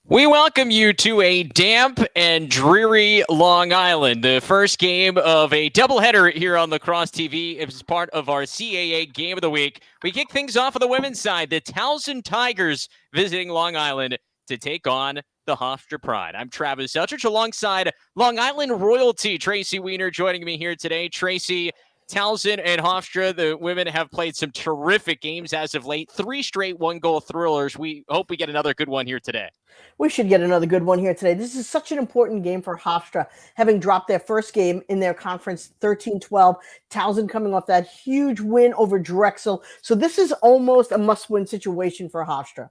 We welcome you to a damp and dreary Long Island, the first game of a doubleheader here on Lacrosse TV. It's part of our CAA Game of the Week. We kick things off on the women's side. The Towson Tigers visiting Long Island to take on the Hofstra Pride. I'm Travis Eldridge alongside Long Island royalty Tracy Wiener joining me here today. Tracy, Towson and Hofstra, the women have played some terrific games as of late. 3 straight one-goal thrillers. We hope we get another good one here today. We should get another good one here today. This is such an important game for Hofstra, having dropped their first game in their conference 13-12. Towson coming off that huge win over Drexel. So this is almost a must-win situation for Hofstra.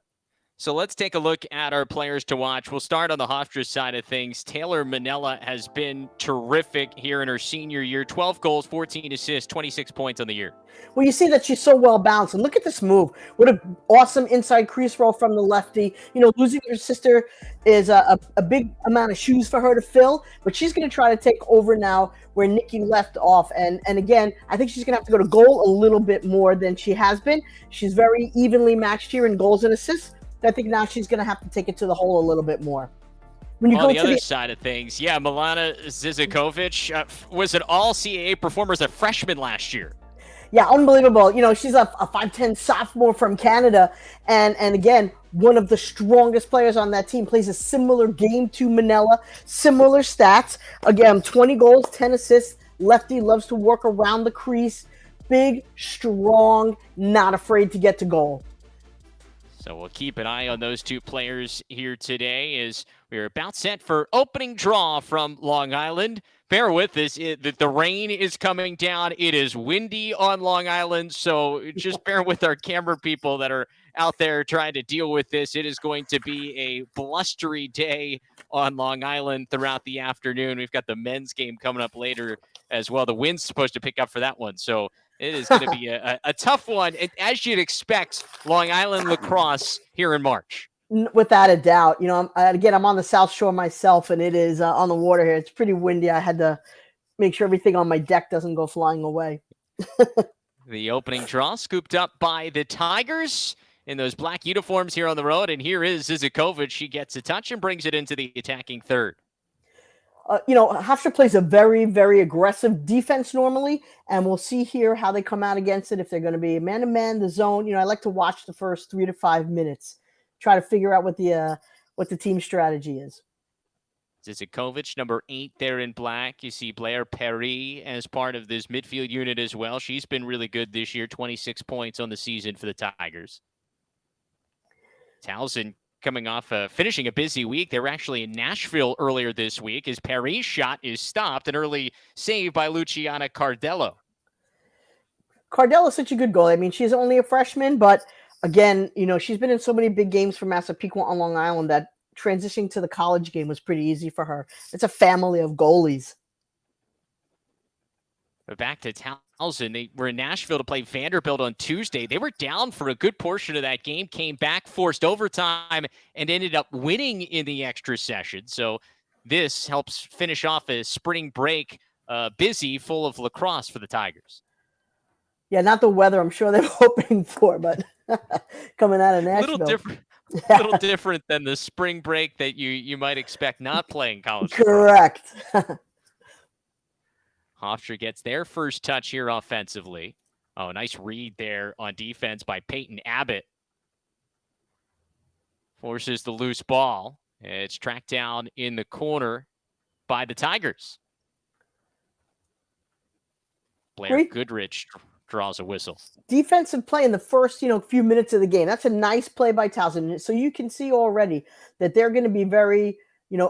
So let's take a look at our players to watch. We'll start on the Hofstra side of things. Taylor Manella has been terrific here in her senior year. 12 goals, 14 assists, 26 points on the year. Well, you see that she's so well balanced. And look at this move. What an awesome inside crease roll from the lefty. You know, losing her sister is a big amount of shoes for her to fill. But she's going to try to take over now where Nikki left off. And again, I think she's going to have to go to goal a little bit more than she has been. She's very evenly matched here in goals and assists. I think now she's going to have to take it to the hole a little bit more. When you go to the other side of things, yeah, Milana Zizakovic was an all-CAA performer as a freshman last year. Yeah, unbelievable. You know, she's a 5'10 sophomore from Canada. And again, one of the strongest players on that team, plays a similar game to Manella, similar stats. Again, 20 goals, 10 assists. Lefty loves to work around the crease. Big, strong, not afraid to get to goal. So we'll keep an eye on those two players here today as we're about set for opening draw from Long Island. Bear with us. The rain is coming down. It is windy on Long Island, so just bear with our camera people that are out there trying to deal with this. It is going to be a blustery day on Long Island throughout the afternoon. We've got the men's game coming up later as well. The wind's supposed to pick up for that one, so it is going to be a tough one, as you'd expect, Long Island lacrosse here in March. Without a doubt. You know, I'm on the South Shore myself, and it is on the water here. It's pretty windy. I had to make sure everything on my deck doesn't go flying away. The opening draw scooped up by the Tigers in those black uniforms here on the road, and here is Zizakovic. She gets a touch and brings it into the attacking third. You know, Hofstra plays a very, very aggressive defense normally, and we'll see here how they come out against it. If they're going to be man-to-man, the zone. You know, I like to watch the first 3 to 5 minutes, try to figure out what the team strategy is. Zizakovic, number 8 there in black. You see Blair Perry as part of this midfield unit as well. She's been really good this year, 26 points on the season for the Tigers. Towson coming off finishing a busy week. They were actually in Nashville earlier this week as Perry's shot is stopped. An early save by Luciana Cardello. Cardello's such a good goalie. I mean, she's only a freshman, but again, you know, she's been in so many big games for Massapequa on Long Island that transitioning to the college game was pretty easy for her. It's a family of goalies. But back to Towson, they were in Nashville to play Vanderbilt on Tuesday. They were down for a good portion of that game, came back, forced overtime, and ended up winning in the extra session. So this helps finish off a spring break busy, full of lacrosse for the Tigers. Yeah, not the weather I'm sure they're hoping for, but coming out of Nashville. A little different than the spring break that you might expect not playing college. Correct. Hofstra gets their first touch here offensively. Oh, nice read there on defense by Peyton Abbott. Forces the loose ball. It's tracked down in the corner by the Tigers. Blair Goodrich draws a whistle. Defensive play in the first, few minutes of the game. That's a nice play by Towson. So you can see already that they're going to be very,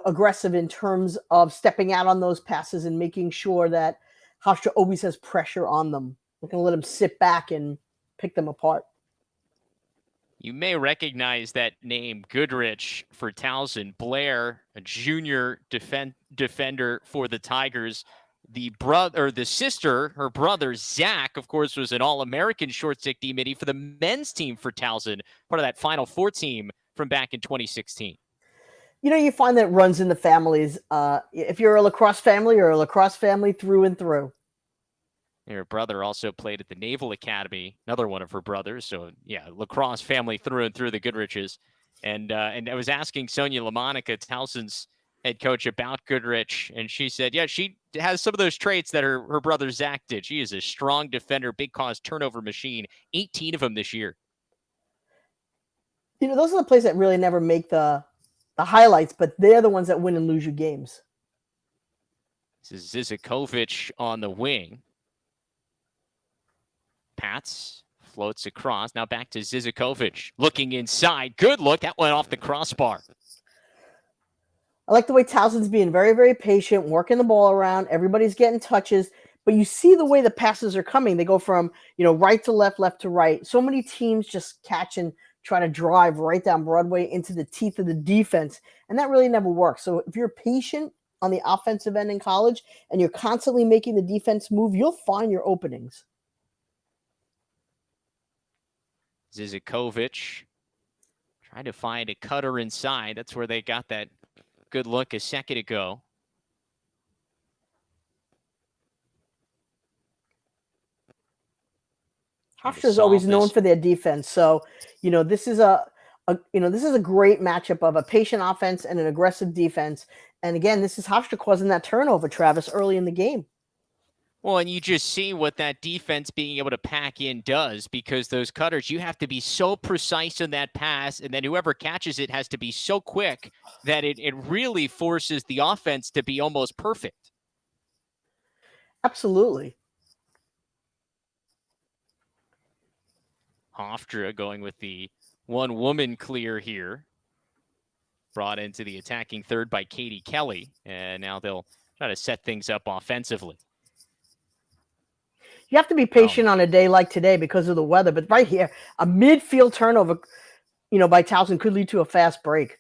aggressive in terms of stepping out on those passes and making sure that Hofstra always has pressure on them. They're going to let them sit back and pick them apart. You may recognize that name, Goodrich, for Towson. Blair, a junior defender for the Tigers. The sister, her brother, Zach, of course, was an All-American short stick D-Midi for the men's team for Towson, part of that Final Four team from back in 2016. You find that runs in the families. If you're a lacrosse family, you're a lacrosse family through and through. Her brother also played at the Naval Academy, another one of her brothers. So, yeah, lacrosse family through and through, the Goodriches. And I was asking Sonia LaMonica, Towson's head coach, about Goodrich, and she said, yeah, she has some of those traits that her brother Zach did. She is a strong defender, big cause turnover machine, 18 of them this year. You know, those are the plays that really never make the highlights, but they're the ones that win and lose you games. This is Zizakovic on the wing. Pats floats across. Now back to Zizakovic. Looking inside. Good look. That went off the crossbar. I like the way Towson's being very, very patient, working the ball around. Everybody's getting touches. But you see the way the passes are coming. They go from, right to left, left to right. So many teams just catch and try to drive right down Broadway into the teeth of the defense. And that really never works. So if you're patient on the offensive end in college and you're constantly making the defense move, you'll find your openings. Zizakovic trying to find a cutter inside. That's where they got that good look a second ago. Hofstra is always known for their defense. So, this is a great matchup of a patient offense and an aggressive defense. And again, this is Hofstra causing that turnover, Travis, early in the game. Well, and you just see what that defense being able to pack in does, because those cutters, you have to be so precise in that pass, and then whoever catches it has to be so quick that it really forces the offense to be almost perfect. Absolutely. Hofstra going with the one-woman clear here. Brought into the attacking third by Katie Kelly, and now they'll try to set things up offensively. You have to be patient on a day like today because of the weather, but right here, a midfield turnover, by Towson could lead to a fast break.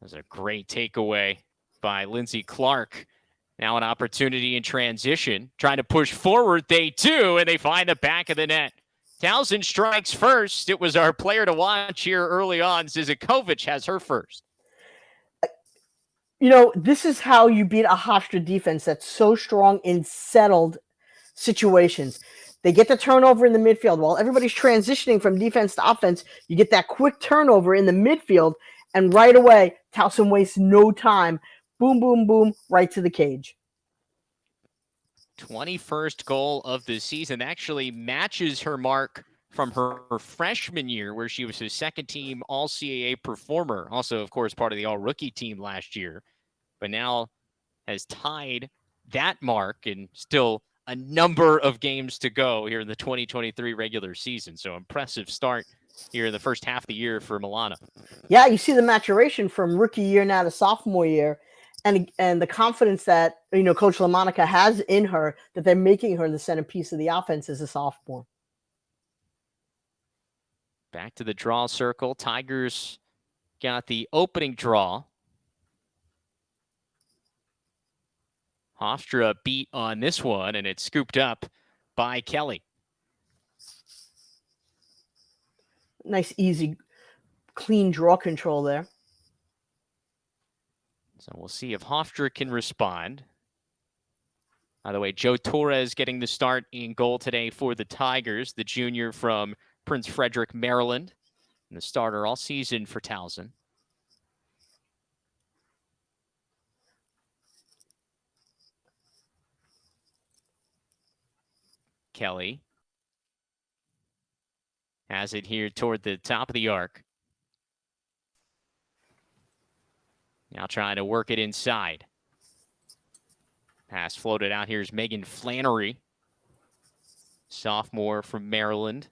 That's a great takeaway by Lindsay Clark. Now an opportunity in transition, trying to push forward. They do, and they find the back of the net. Towson strikes first. It was our player to watch here early on. Zizakovic has her first. This is how you beat a Hofstra defense that's so strong in settled situations. They get the turnover in the midfield. While everybody's transitioning from defense to offense, you get that quick turnover in the midfield, and right away, Towson wastes no time. Boom, boom, boom, right to the cage. 21st goal of the season. Actually matches her mark from her freshman year, where she was a second-team All-CAA performer. Also, of course, part of the All-Rookie team last year. But now has tied that mark, and still a number of games to go here in the 2023 regular season. So impressive start here in the first half of the year for Milana. Yeah, you see the maturation from rookie year now to sophomore year, and the confidence that Coach LaMonica has in her, that they're making her the centerpiece of the offense as a sophomore. Back to the draw circle. Tigers got the opening draw. Hofstra beat on this one, and it's scooped up by Kelly. Nice, easy, clean draw control there. So we'll see if Hofstra can respond. By the way, Joe Torres getting the start in goal today for the Tigers, the junior from Prince Frederick, Maryland, and the starter all season for Towson. Kelly has it here toward the top of the arc. Now trying to work it inside. Pass floated out. Here's Megan Flannery, sophomore from Maryland.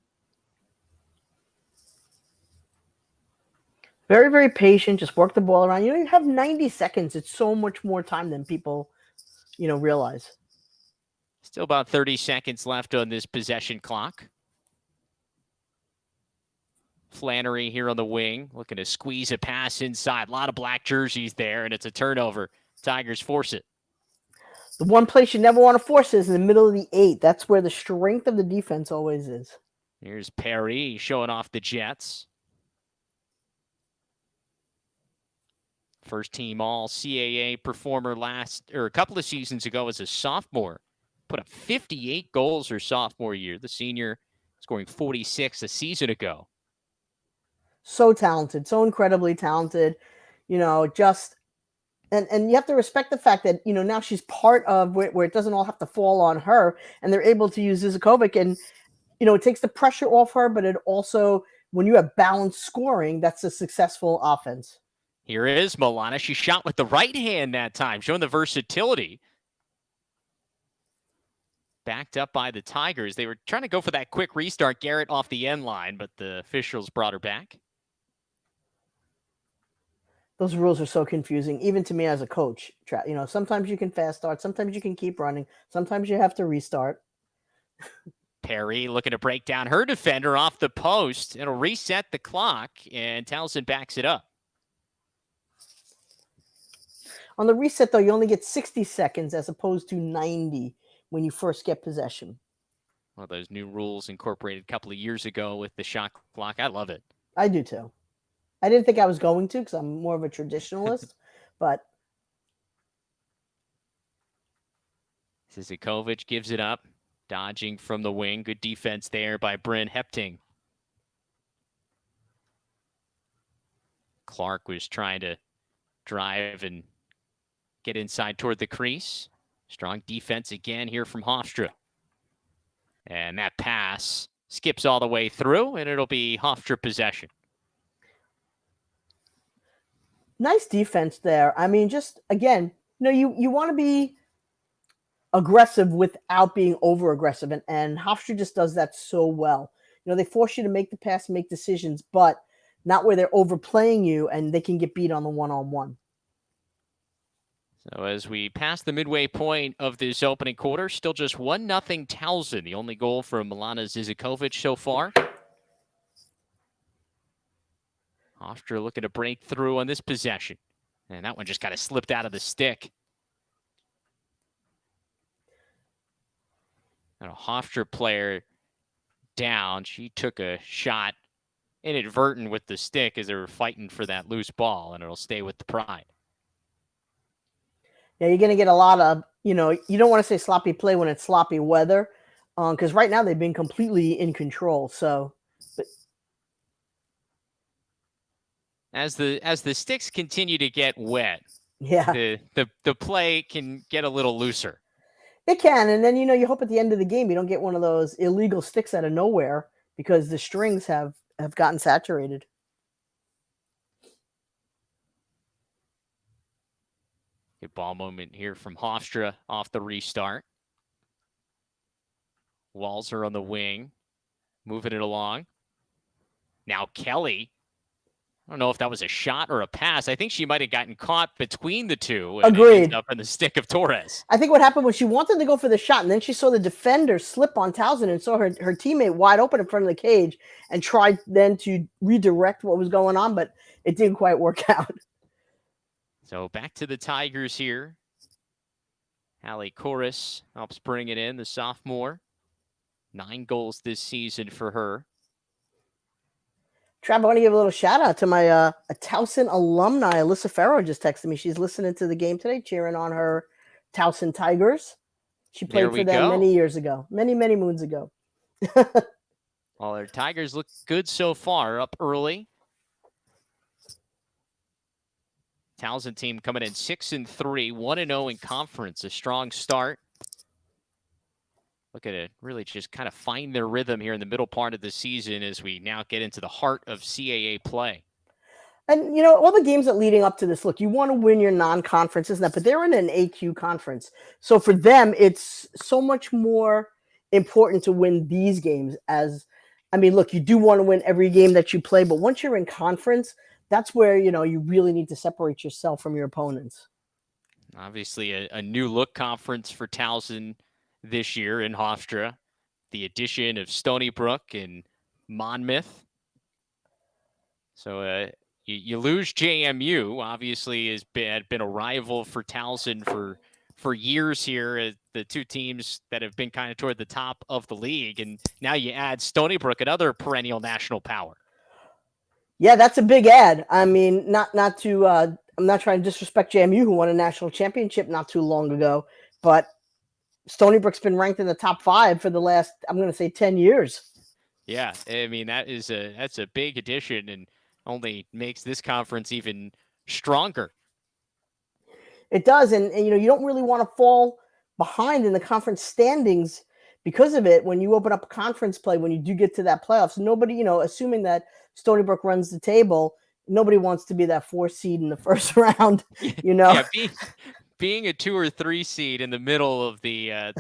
Very, very patient. Just work the ball around. You have 90 seconds. It's so much more time than people, realize. Still about 30 seconds left on this possession clock. Flannery here on the wing, looking to squeeze a pass inside. A lot of black jerseys there, and it's a turnover. Tigers force it. The one place you never want to force is in the middle of the 8. That's where the strength of the defense always is. Here's Perry showing off the Jets. First team All-CAA performer a couple of seasons ago as a sophomore. Put up 58 goals her sophomore year. The senior scoring 46 a season ago. So talented, so incredibly talented. Just and you have to respect the fact that now she's part of where it doesn't all have to fall on her, and they're able to use Zizakovic, and it takes the pressure off her, but it also, when you have balanced scoring, that's a successful offense. Here is Milana. She shot with the right hand that time, showing the versatility. Backed up by the Tigers. They were trying to go for that quick restart. Garrett off the end line, but the officials brought her back. Those rules are so confusing, even to me as a coach. Sometimes you can fast start, sometimes you can keep running, sometimes you have to restart. Perry looking to break down her defender off the post. It'll reset the clock, and Towson backs it up. On the reset, though, you only get 60 seconds as opposed to 90 when you first get possession. Well, those new rules incorporated a couple of years ago with the shot clock. I love it. I do, too. I didn't think I was going to because I'm more of a traditionalist, but Zizakovic gives it up, dodging from the wing. Good defense there by Bryn Hepting. Clark was trying to drive and get inside toward the crease. Strong defense again here from Hofstra. And that pass skips all the way through, and it'll be Hofstra possession. Nice defense there. I mean, just, again, you want to be aggressive without being over-aggressive, and Hofstra just does that so well. They force you to make the pass, make decisions, but not where they're overplaying you, and they can get beat on the one-on-one. So as we pass the midway point of this opening quarter, still just 1-0 Towson. The only goal from Milana Zizakovic so far. Hofstra looking to break through on this possession. And that one just kind of slipped out of the stick. And a Hofstra player down. She took a shot inadvertent with the stick as they were fighting for that loose ball, and it'll stay with the Pride. Yeah, you're going to get a lot of, you don't want to say sloppy play when it's sloppy weather, because right now they've been completely in control. So, as the sticks continue to get wet, yeah, the play can get a little looser. It can, and then you hope at the end of the game you don't get one of those illegal sticks out of nowhere because the strings have gotten saturated. Good ball moment here from Hofstra off the restart. Walzer on the wing, moving it along. Now Kelly. I don't know if that was a shot or a pass. I think she might have gotten caught between the two. And Agreed. It ended up in the stick of Torres. I think what happened was she wanted to go for the shot, and then she saw the defender slip on Towson and saw her teammate wide open in front of the cage and tried then to redirect what was going on, but it didn't quite work out. So back to the Tigers here. Hallie Corus helps bring it in, the sophomore. 9 goals this season for her. Trav, I want to give a little shout out to my a Towson alumni. Alyssa Farrow just texted me. She's listening to the game today, cheering on her Towson Tigers. She played for them many years ago, many moons ago. Well, their Tigers look good so far, up early. Towson team coming in 6-3, 1-0 in conference. A strong start. Look at it, really just kind of find their rhythm here in the middle part of the season as we now get into the heart of CAA play. And, all the games that leading up to this, look, you want to win your non-conferences, but they're in an AQ conference. So for them, it's so much more important to win these games look, you do want to win every game that you play, but once you're in conference, that's where, you really need to separate yourself from your opponents. Obviously, a new look conference for Towson this year in Hofstra. The addition of Stony Brook and Monmouth. So you lose JMU, obviously had been a rival for Towson for years here. The two teams that have been kind of toward the top of the league. And now you add Stony Brook, another perennial national power. Yeah, that's a big add. I mean, not to I'm not trying to disrespect JMU, who won a national championship not too long ago, but Stony Brook's been ranked in the top 5 for the last, I'm going to say, 10 years. Yeah, I mean, that's a big addition. And only makes this conference even stronger. It does, and you don't really want to fall behind in the conference standings because of it when you open up conference play, when you do get to that playoffs. Nobody, assuming that Stony Brook runs the table, nobody wants to be that 4 seed in the first round, Yeah, being a 2 or 3 seed in the middle of the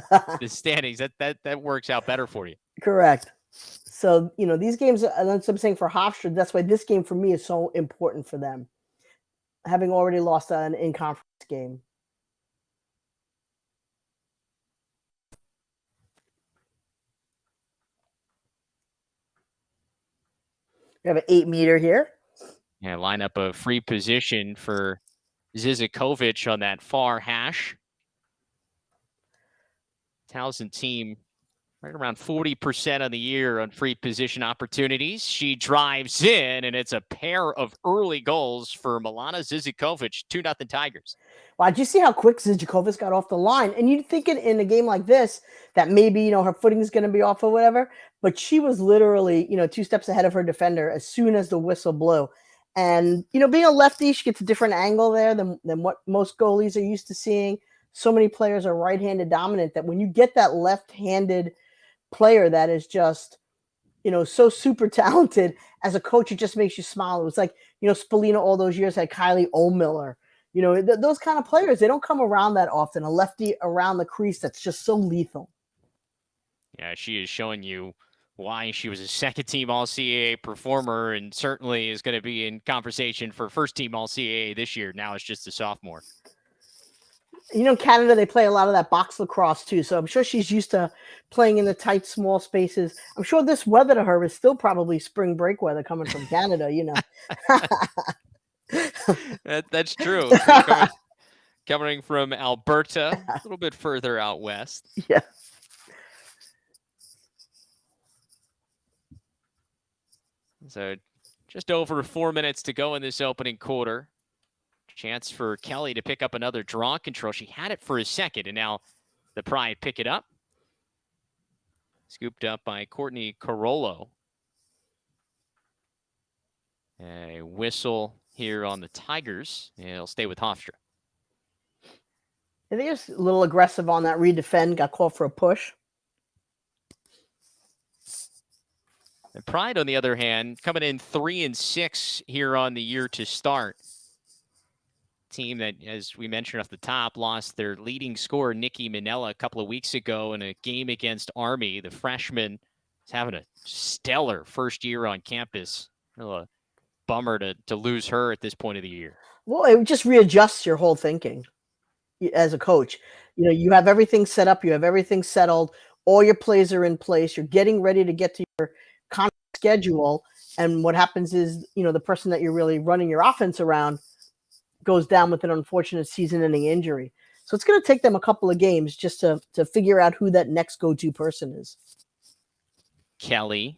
standings, that works out better for you. Correct. So, these games, and that's what I'm saying for Hofstra, that's why this game for me is so important for them, having already lost an in-conference game. We have an 8-meter here. Yeah, line up a free position for Zizikovich on that far hash. Towson team right around 40% of the year on free position opportunities. She drives in, and it's a pair of early goals for Milana Zizikovich, 2-0 Tigers. Wow, did you see how quick Zizikovich got off the line? And you'd think in a game like this that maybe, her footing is going to be off or whatever, but she was literally, 2 steps ahead of her defender as soon as the whistle blew. And, being a lefty, she gets a different angle there than what most goalies are used to seeing. So many players are right-handed dominant that when you get that left-handed player that is just, so super talented, as a coach, it just makes you smile. It was like, Spalina all those years had Kylie Ohlmiller. Those kind of players, they don't come around that often. A lefty around the crease that's just so lethal. Yeah, she is showing you why she was a second-team All-CAA performer and certainly is going to be in conversation for first-team All-CAA this year. Now it's just a sophomore. Canada, they play a lot of that box lacrosse too, so I'm sure she's used to playing in the tight, small spaces. I'm sure this weather to her is still probably spring break weather coming from Canada, That's true. Coming from Alberta, a little bit further out west. Yeah. So just over 4 minutes to go in this opening quarter. Chance for Kelly to pick up another draw control. She had it for a second, and now the Pride pick it up. Scooped up by Courtney Carollo. A whistle here on the Tigers. It'll stay with Hofstra. I think it's a little aggressive on that redefend. Got called for a push. And Pride, on the other hand, coming in 3-6 here on the year to start. Team that, as we mentioned off the top, lost their leading scorer, Nikki Minella, a couple of weeks ago in a game against Army. The freshman is having a stellar first year on campus. A bummer to lose her at this point of the year. Well, it just readjusts your whole thinking as a coach. You have everything set up. You have everything settled. All your plays are in place. You're getting ready to get to your conference schedule. And what happens is, the person that you're really running your offense around goes down with an unfortunate season-ending injury. So it's going to take them a couple of games just to figure out who that next go-to person is. Kelly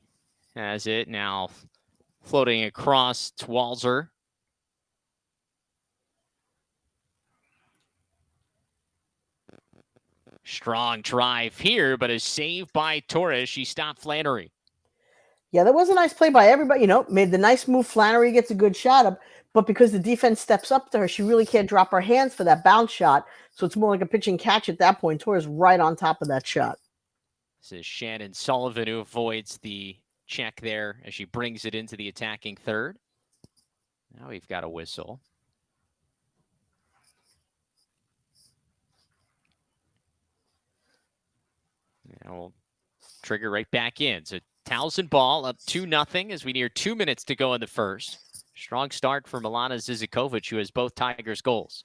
has it now, floating across to Walzer. Strong drive here, but a save by Torres. She stopped Flannery. Yeah, that was a nice play by everybody. Made the nice move. Flannery gets a good shot up, but because the defense steps up to her, she really can't drop her hands for that bounce shot. So it's more like a pitch and catch at that point. Torres right on top of that shot. This is Shannon Sullivan who avoids the check there as she brings it into the attacking third. Now we've got a whistle. Now we'll trigger right back in. So Towson ball up 2-0 as we near 2 minutes to go in the first. Strong start for Milana Zizikovich, who has both Tigers goals.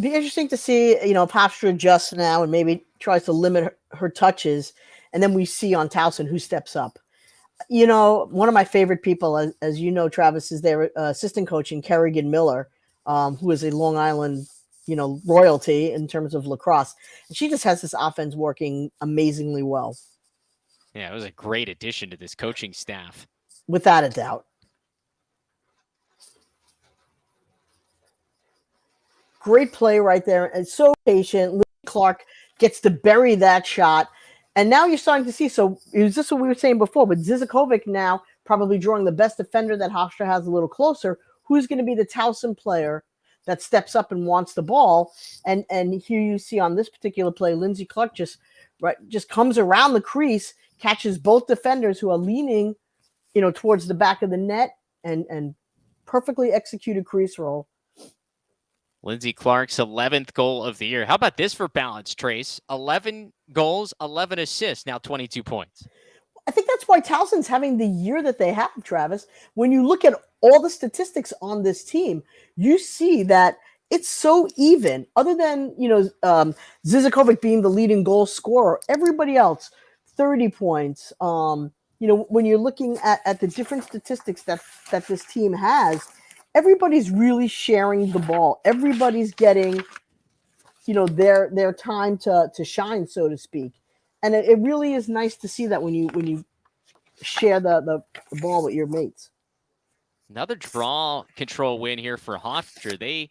Be interesting to see, if Hofstra adjusts now and maybe tries to limit her touches, and then we see on Towson who steps up. One of my favorite people, as you know, Travis, is their assistant coach in Kerrigan Miller, who is a Long Island, royalty in terms of lacrosse. And she just has this offense working amazingly well. Yeah, it was a great addition to this coaching staff. Without a doubt. Great play right there. And so patient. Lily Clark gets to bury that shot. And now you're starting to see, so is this what we were saying before? But Zizikovich now probably drawing the best defender that Hofstra has a little closer. Who's going to be the Towson player that steps up and wants the ball? And here you see on this particular play, Lindsey Clark just comes around the crease, catches both defenders who are leaning, towards the back of the net, and perfectly executed crease roll. Lindsey Clark's 11th goal of the year. How about this for balance, Trace? 11 goals, 11 assists, now 22 points. I think that's why Towson's having the year that they have, Travis. When you look at all the statistics on this team, you see that it's so even. Other than, Zizakovic being the leading goal scorer, everybody else, 30 points. When you're looking at the different statistics that this team has, everybody's really sharing the ball. Everybody's getting, their time to shine, so to speak. And it really is nice to see that when you share the ball with your mates. Another draw control win here for Hofstra. They,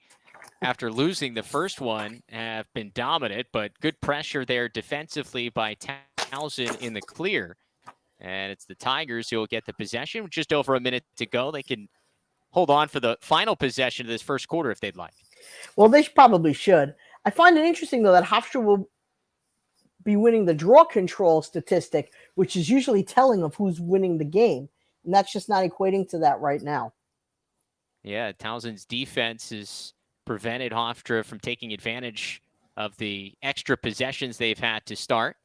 after losing the first one, have been dominant, but good pressure there defensively by Towson in the clear. And it's the Tigers who will get the possession with just over a minute to go. They can hold on for the final possession of this first quarter if they'd like. Well, they probably should. I find it interesting, though, that Hofstra will be winning the draw control statistic, which is usually telling of who's winning the game. And that's just not equating to that right now. Yeah, Towson's defense has prevented Hofstra from taking advantage of the extra possessions they've had to start.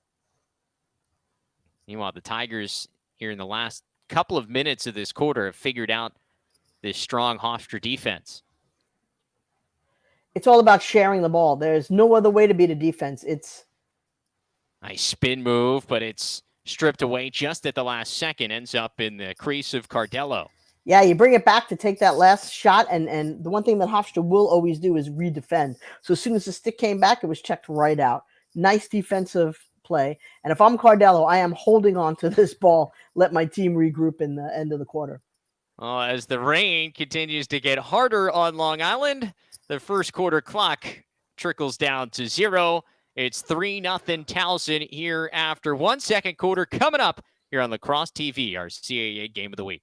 Meanwhile, the Tigers here in the last couple of minutes of this quarter have figured out this strong Hofstra defense. It's all about sharing the ball. There's no other way to beat a defense. It's nice spin move, but it's stripped away just at the last second. Ends up in the crease of Cardello. Yeah, you bring it back to take that last shot, and the one thing that Hofstra will always do is redefend. So as soon as the stick came back, it was checked right out. Nice defensive play. And if I'm Cardello, I am holding on to this ball, let my team regroup in the end of the quarter. Well, as the rain continues to get harder on Long Island, the first quarter clock trickles down to 0. It's 3-0 Towson here after 1 second quarter coming up here on Lacrosse TV, our CAA Game of the Week.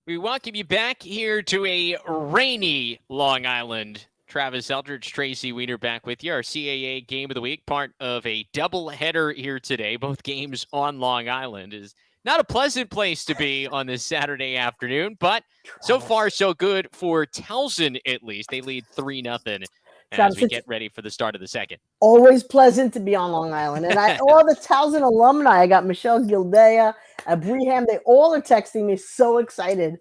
We welcome you back here to a rainy Long Island. Travis Eldridge, Tracy Wiener back with you. Our CAA Game of the Week, part of a doubleheader here today. Both games on Long Island. Is not a pleasant place to be on this Saturday afternoon, but so far so good for Towson at least. They lead 3-0 as we get ready for the start of the second. Always pleasant to be on Long Island. And all the Towson alumni, I got Michelle Gildea, Breham, they all are texting me so excited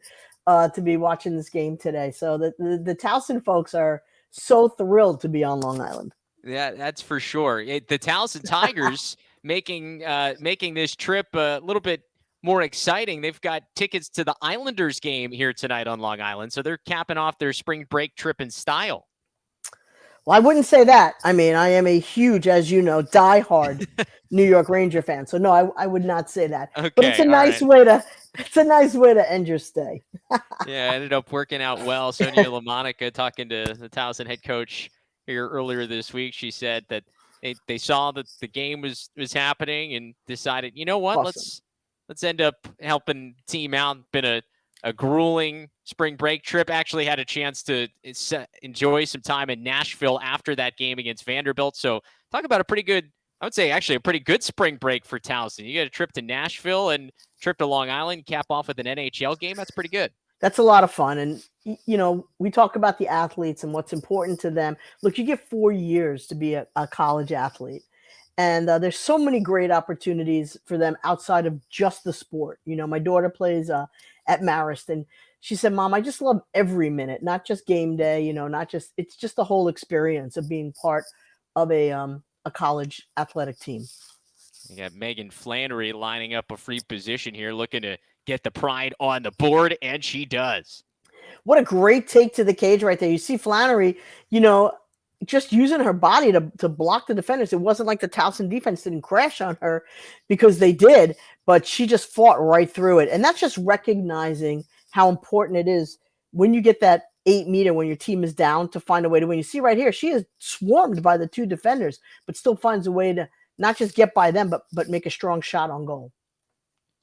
to be watching this game today. So the Towson folks are so thrilled to be on Long Island. Yeah, that's for sure. The Towson Tigers making this trip a little bit more exciting. They've got tickets to the Islanders game here tonight on Long Island, so they're capping off their spring break trip in style. Well, I wouldn't say that. I mean, I am a huge, as you know, diehard New York Ranger fan. So no, I would not say that. Okay, but it's a nice way to end your stay. Yeah, it ended up working out well. Sonia LaMonica talking to the Towson head coach here earlier this week. She said that they saw that the game was happening and decided, you know what, Awesome. let's end up helping the team out. Been a grueling spring break trip. Actually had a chance to enjoy some time in Nashville after that game against Vanderbilt. So talk about a pretty good, I would say actually a pretty good spring break for Towson. You get a trip to Nashville and trip to Long Island, cap off with an NHL game. That's pretty good. That's a lot of fun. And, we talk about the athletes and what's important to them. Look, you get 4 years to be a college athlete. And there's so many great opportunities for them outside of just the sport. My daughter plays at Marist, and she said, Mom, I just love every minute, not just game day, it's just the whole experience of being part of a college athletic team. You got Megan Flannery lining up a free position here, looking to get the Pride on the board, and she does. What a great take to the cage right there. You see Flannery, just using her body to block the defenders. It wasn't like the Towson defense didn't crash on her, because they did, but she just fought right through it. And that's just recognizing how important it is when you get that 8 meter, when your team is down, to find a way to win. You see right here, she is swarmed by the 2 defenders, but still finds a way to not just get by them, but make a strong shot on goal.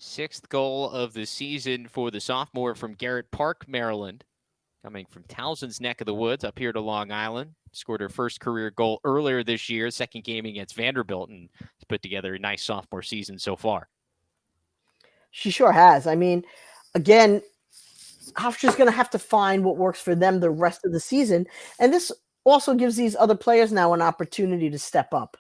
6th goal of the season for the sophomore from Garrett Park, Maryland. Coming from Towson's neck of the woods up here to Long Island. Scored her first career goal earlier this year, second game against Vanderbilt, and has put together a nice sophomore season so far. She sure has. I mean, again, Hofstra's going to have to find what works for them the rest of the season. And this also gives these other players now an opportunity to step up.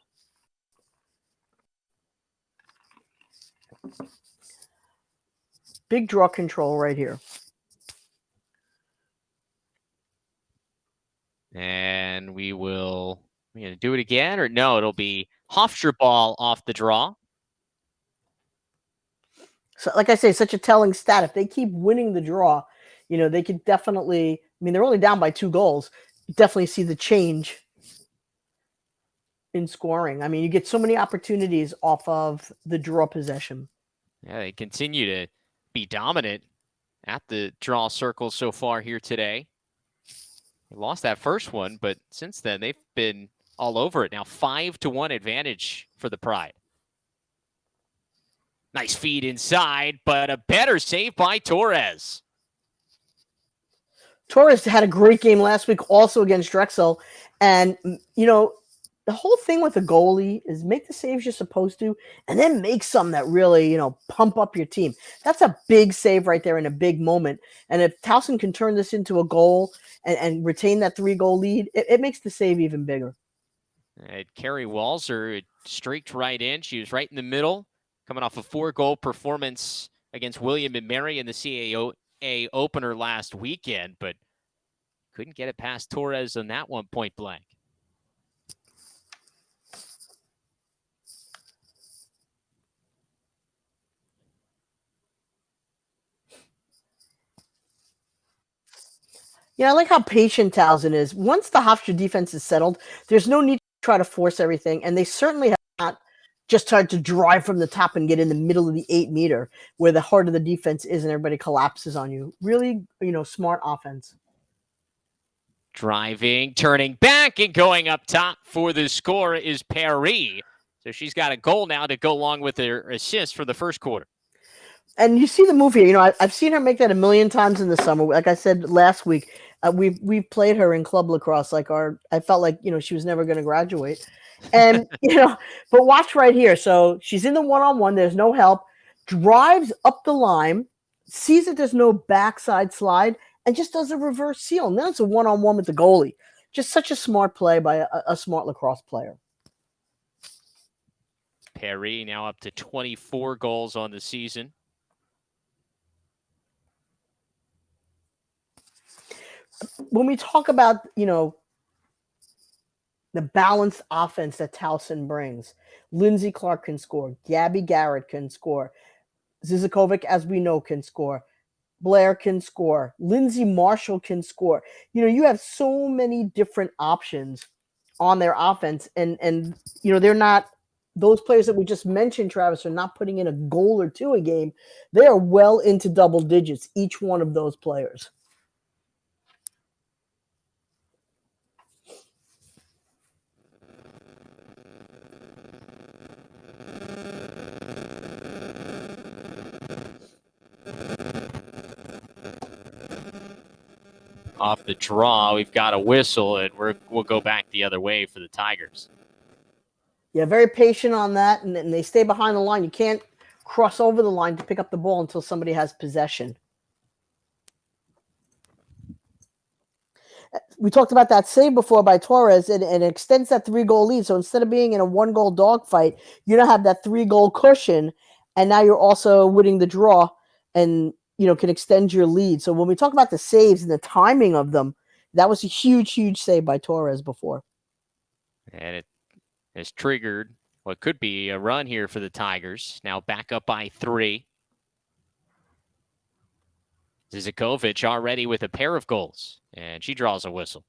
Big draw control right here. And we're going to do it again, or no, it'll be Hofstra ball off the draw. So, like I say, such a telling stat. If they keep winning the draw, they could definitely, they're only down by 2 goals. Definitely see the change in scoring. You get so many opportunities off of the draw possession. Yeah, they continue to be dominant at the draw circle so far here today. They lost that first one, but since then they've been all over it. Now 5-1 advantage for the Pride. Nice feed inside, but a better save by Torres. Torres had a great game last week also against Drexel. And, the whole thing with the goalie is make the saves you're supposed to and then make some that really, pump up your team. That's a big save right there in a big moment. And if Towson can turn this into a goal and retain that 3-goal lead, it makes the save even bigger. Carrie Walzer streaked right in. She was right in the middle, coming off a 4-goal performance against William and Mary in the CAA opener last weekend, but couldn't get it past Torres on that one point blank. I like how patient Towson is. Once the Hofstra defense is settled, there's no need to try to force everything, and they certainly have not just tried to drive from the top and get in the middle of the 8-meter where the heart of the defense is and everybody collapses on you. Really, smart offense. Driving, turning back, and going up top for the score is Perry. So she's got a goal now to go along with her assist for the first quarter. And you see the move here. I've seen her make that a million times in the summer. Like I said last week, we played her in club lacrosse. I felt like she was never going to graduate. And but watch right here. So she's in the one-on-one. There's no help. Drives up the line, sees that there's no backside slide, and just does a reverse seal. And then it's a one-on-one with the goalie. Just such a smart play by a smart lacrosse player. Perry now up to 24 goals on the season. When we talk about, the balanced offense that Towson brings, Lindsay Clark can score. Gabby Garrett can score. Zizakovic, as we know, can score. Blair can score. Lindsay Marshall can score. You have so many different options on their offense. And they're not, those players that we just mentioned, Travis, are not putting in a goal or 2 a game. They are well into double digits, each one of those players. Off the draw, we've got a whistle, and we'll go back the other way for the Tigers. Yeah, very patient on that, and they stay behind the line. You can't cross over the line to pick up the ball until somebody has possession. We talked about that save before by Torres, and it extends that 3-goal lead. So instead of being in a 1-goal dogfight, you now have that 3-goal cushion, and now you're also winning the draw and can extend your lead. So when we talk about the saves and the timing of them, that was a huge, huge save by Torres before. And it has triggered what could be a run here for the Tigers. Now back up by 3. Zizakovic already with a pair of goals, and she draws a whistle.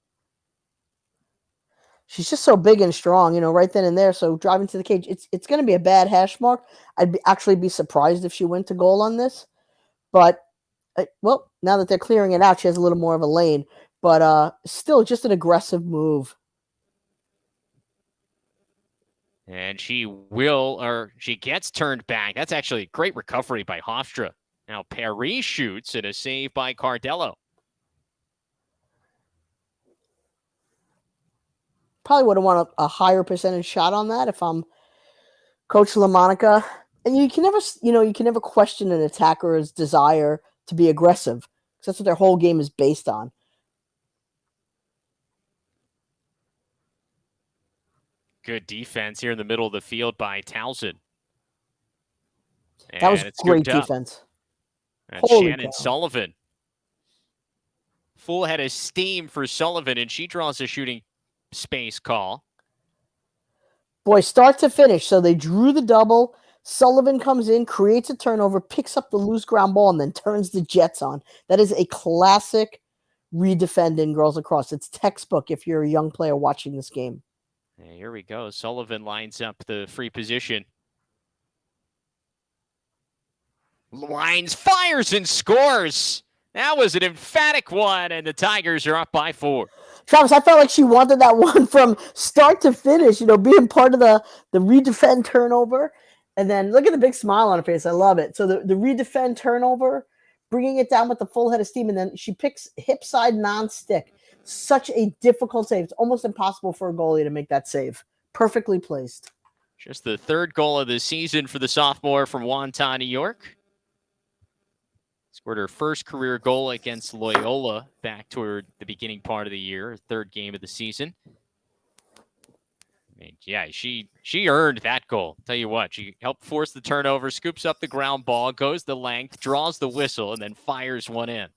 She's just so big and strong, right then and there. So driving to the cage, it's going to be a bad hash mark. I'd actually be surprised if she went to goal on this. But, well, now that they're clearing it out, she has a little more of a lane. But still just an aggressive move. And she gets turned back. That's actually a great recovery by Hofstra. Now Perry shoots and a save by Cardello. Probably would have wanted a higher percentage shot on that if I'm Coach LaMonica. And you can never question an attacker's desire to be aggressive, because that's what their whole game is based on. Good defense here in the middle of the field by Towson. That was great defense. And Shannon Sullivan. Full head of steam for Sullivan, and she draws a shooting space call. Boy, start to finish. So they drew the double. Sullivan comes in, creates a turnover, picks up the loose ground ball, and then turns the Jets on. That is a classic redefend in girls lacrosse. It's textbook if you're a young player watching this game. And here we go. Sullivan lines up the free position. Lines, fires, and scores. That was an emphatic one, and the Tigers are up by 4. Travis, I felt like she wanted that one from start to finish, being part of the redefend turnover. And then look at the big smile on her face. I love it. So the redefend turnover, bringing it down with the full head of steam, and then she picks hip side non-stick. Such a difficult save. It's almost impossible for a goalie to make that save. Perfectly placed. Just the 3rd goal of the season for the sophomore from Wonton, New York. Scored her first career goal against Loyola back toward the beginning part of the year, her 3rd game of the season. I mean, yeah, she earned that goal. Tell you what, she helped force the turnover, scoops up the ground ball, goes the length, draws the whistle, and then fires one in.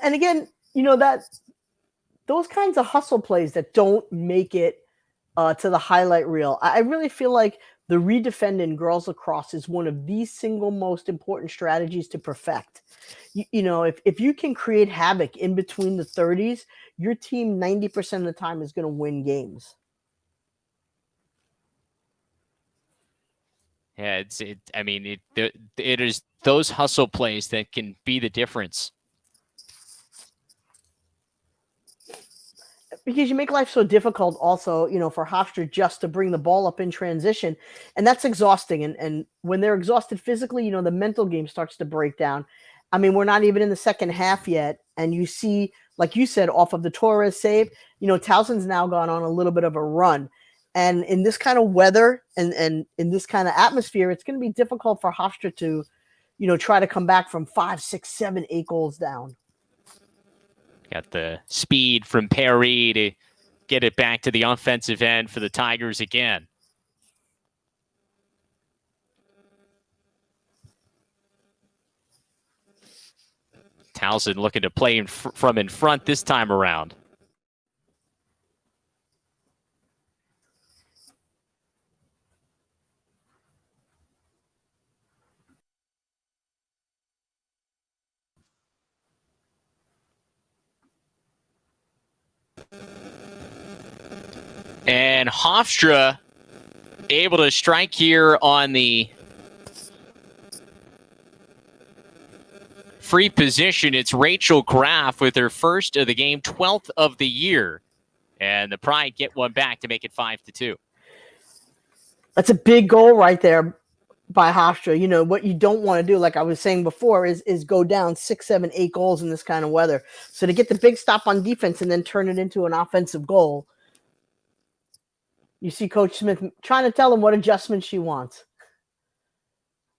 And again, that those kinds of hustle plays that don't make it to the highlight reel, I really feel like the redefend in girls lacrosse is one of the single most important strategies to perfect. If you can create havoc in between the 30s, your team 90% of the time is going to win games. Yeah, it is those hustle plays that can be the difference. Because you make life so difficult also, for Hofstra just to bring the ball up in transition. And that's exhausting. And when they're exhausted physically, the mental game starts to break down. I mean, we're not even in the second half yet. And you see, like you said, off of the Torres save, Towson's now gone on a little bit of a run. And in this kind of weather and in this kind of atmosphere, it's going to be difficult for Hofstra to, try to come back from 5, 6, 7, 8 goals down. Got the speed from Perry to get it back to the offensive end for the Tigers again. Towson looking to play from in front this time around. And Hofstra able to strike here on the free position. It's Rachel Graff with her first of the game, 12th of the year. And the Pride get one back to make it 5-2. That's a big goal right there by Hofstra. What you don't want to do, like I was saying before, is go down 6, 7, 8 goals in this kind of weather. So to get the big stop on defense and then turn it into an offensive goal, you see Coach Smith trying to tell him what adjustments she wants.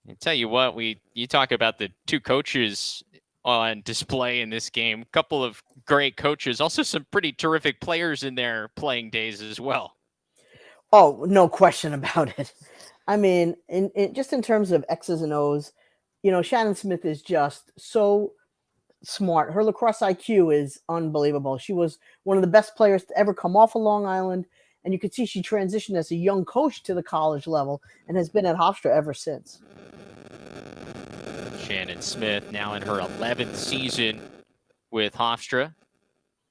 I tell you what, you talk about the 2 coaches on display in this game. A couple of great coaches, also some pretty terrific players in their playing days as well. Oh, no question about it. I mean, just in terms of X's and O's, Shannon Smith is just so smart. Her lacrosse IQ is unbelievable. She was one of the best players to ever come off of Long Island. And you could see she transitioned as a young coach to the college level and has been at Hofstra ever since. Shannon Smith now in her 11th season with Hofstra.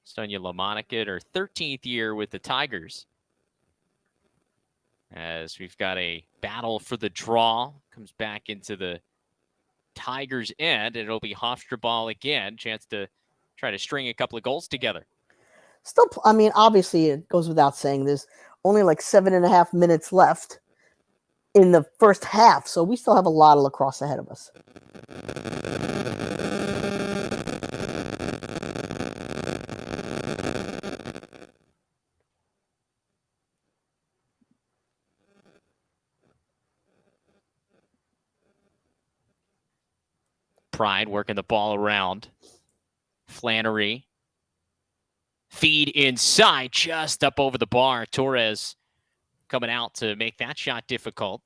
Sonia LaMonica, her 13th year with the Tigers. As we've got a battle for the draw. Comes back into the Tigers' end, and it'll be Hofstra ball again. Chance to try to string a couple of goals together. Still, I mean, obviously, it goes without saying. There's only like 7.5 minutes left in the first half, so we still have a lot of lacrosse ahead of us. Pride working the ball around. Flannery. Feed inside, just up over the bar. Torres coming out to make that shot difficult.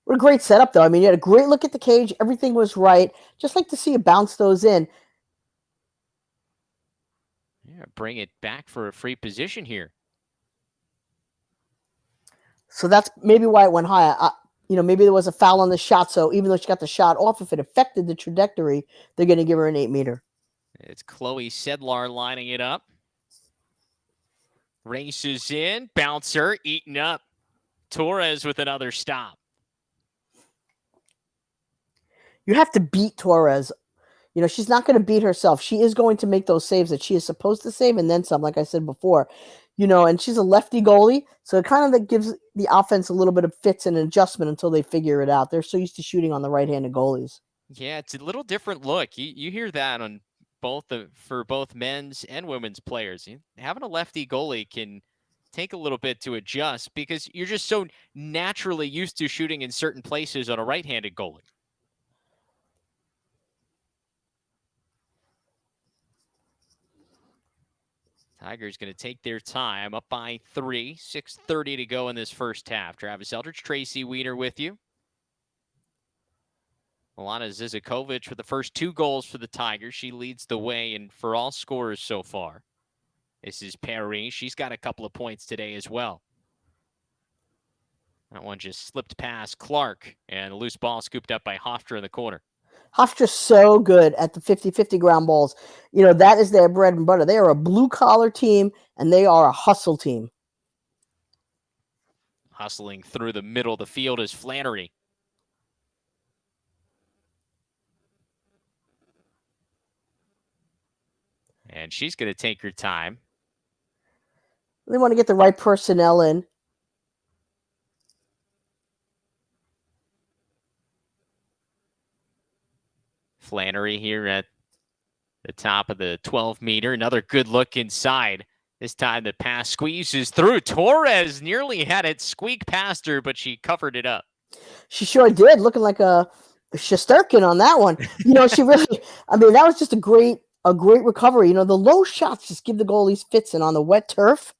What a great setup, though. I mean, you had a great look at the cage. Everything was right. Just like to see you bounce those in. Yeah, bring it back for a free position here. So that's maybe why it went high. Maybe there was a foul on the shot, so even though she got the shot off, if it affected the trajectory, they're going to give her an 8-meter. It's Chloe Sedlar lining it up. Races in, bouncer, eaten up. Torres with another stop. You have to beat Torres. She's not going to beat herself. She is going to make those saves that she is supposed to save, and then some, like I said before. And she's a lefty goalie, so it kind of gives the offense a little bit of fits and adjustment until they figure it out. They're so used to shooting on the right-handed goalies. Yeah, it's a little different look. You hear that on for both men's and women's players. Having a lefty goalie can take a little bit to adjust because you're just so naturally used to shooting in certain places on a right-handed goalie. Tigers going to take their time, up by 3, 6:30 to go in this first half. Travis Eldridge, Tracy Weiner with you. Milana Zizakovic with the first 2 goals for the Tigers. She leads the way and for all scorers so far. This is Perry. She's got a couple of points today as well. That one just slipped past Clark, and a loose ball scooped up by Hofstra in the corner. Hofstra's so good at the 50-50 ground balls. That is their bread and butter. They are a blue-collar team, and they are a hustle team. Hustling through the middle of the field is Flannery. And she's going to take her time. They want to get the right personnel in. Flannery here at the top of the 12-meter. Another good look inside. This time the pass squeezes through. Torres nearly had it squeak past her, but she covered it up. She sure did, looking like a Shesterkin on that one. She really, that was just a great recovery. The low shots just give the goalies fits, and on the wet turf,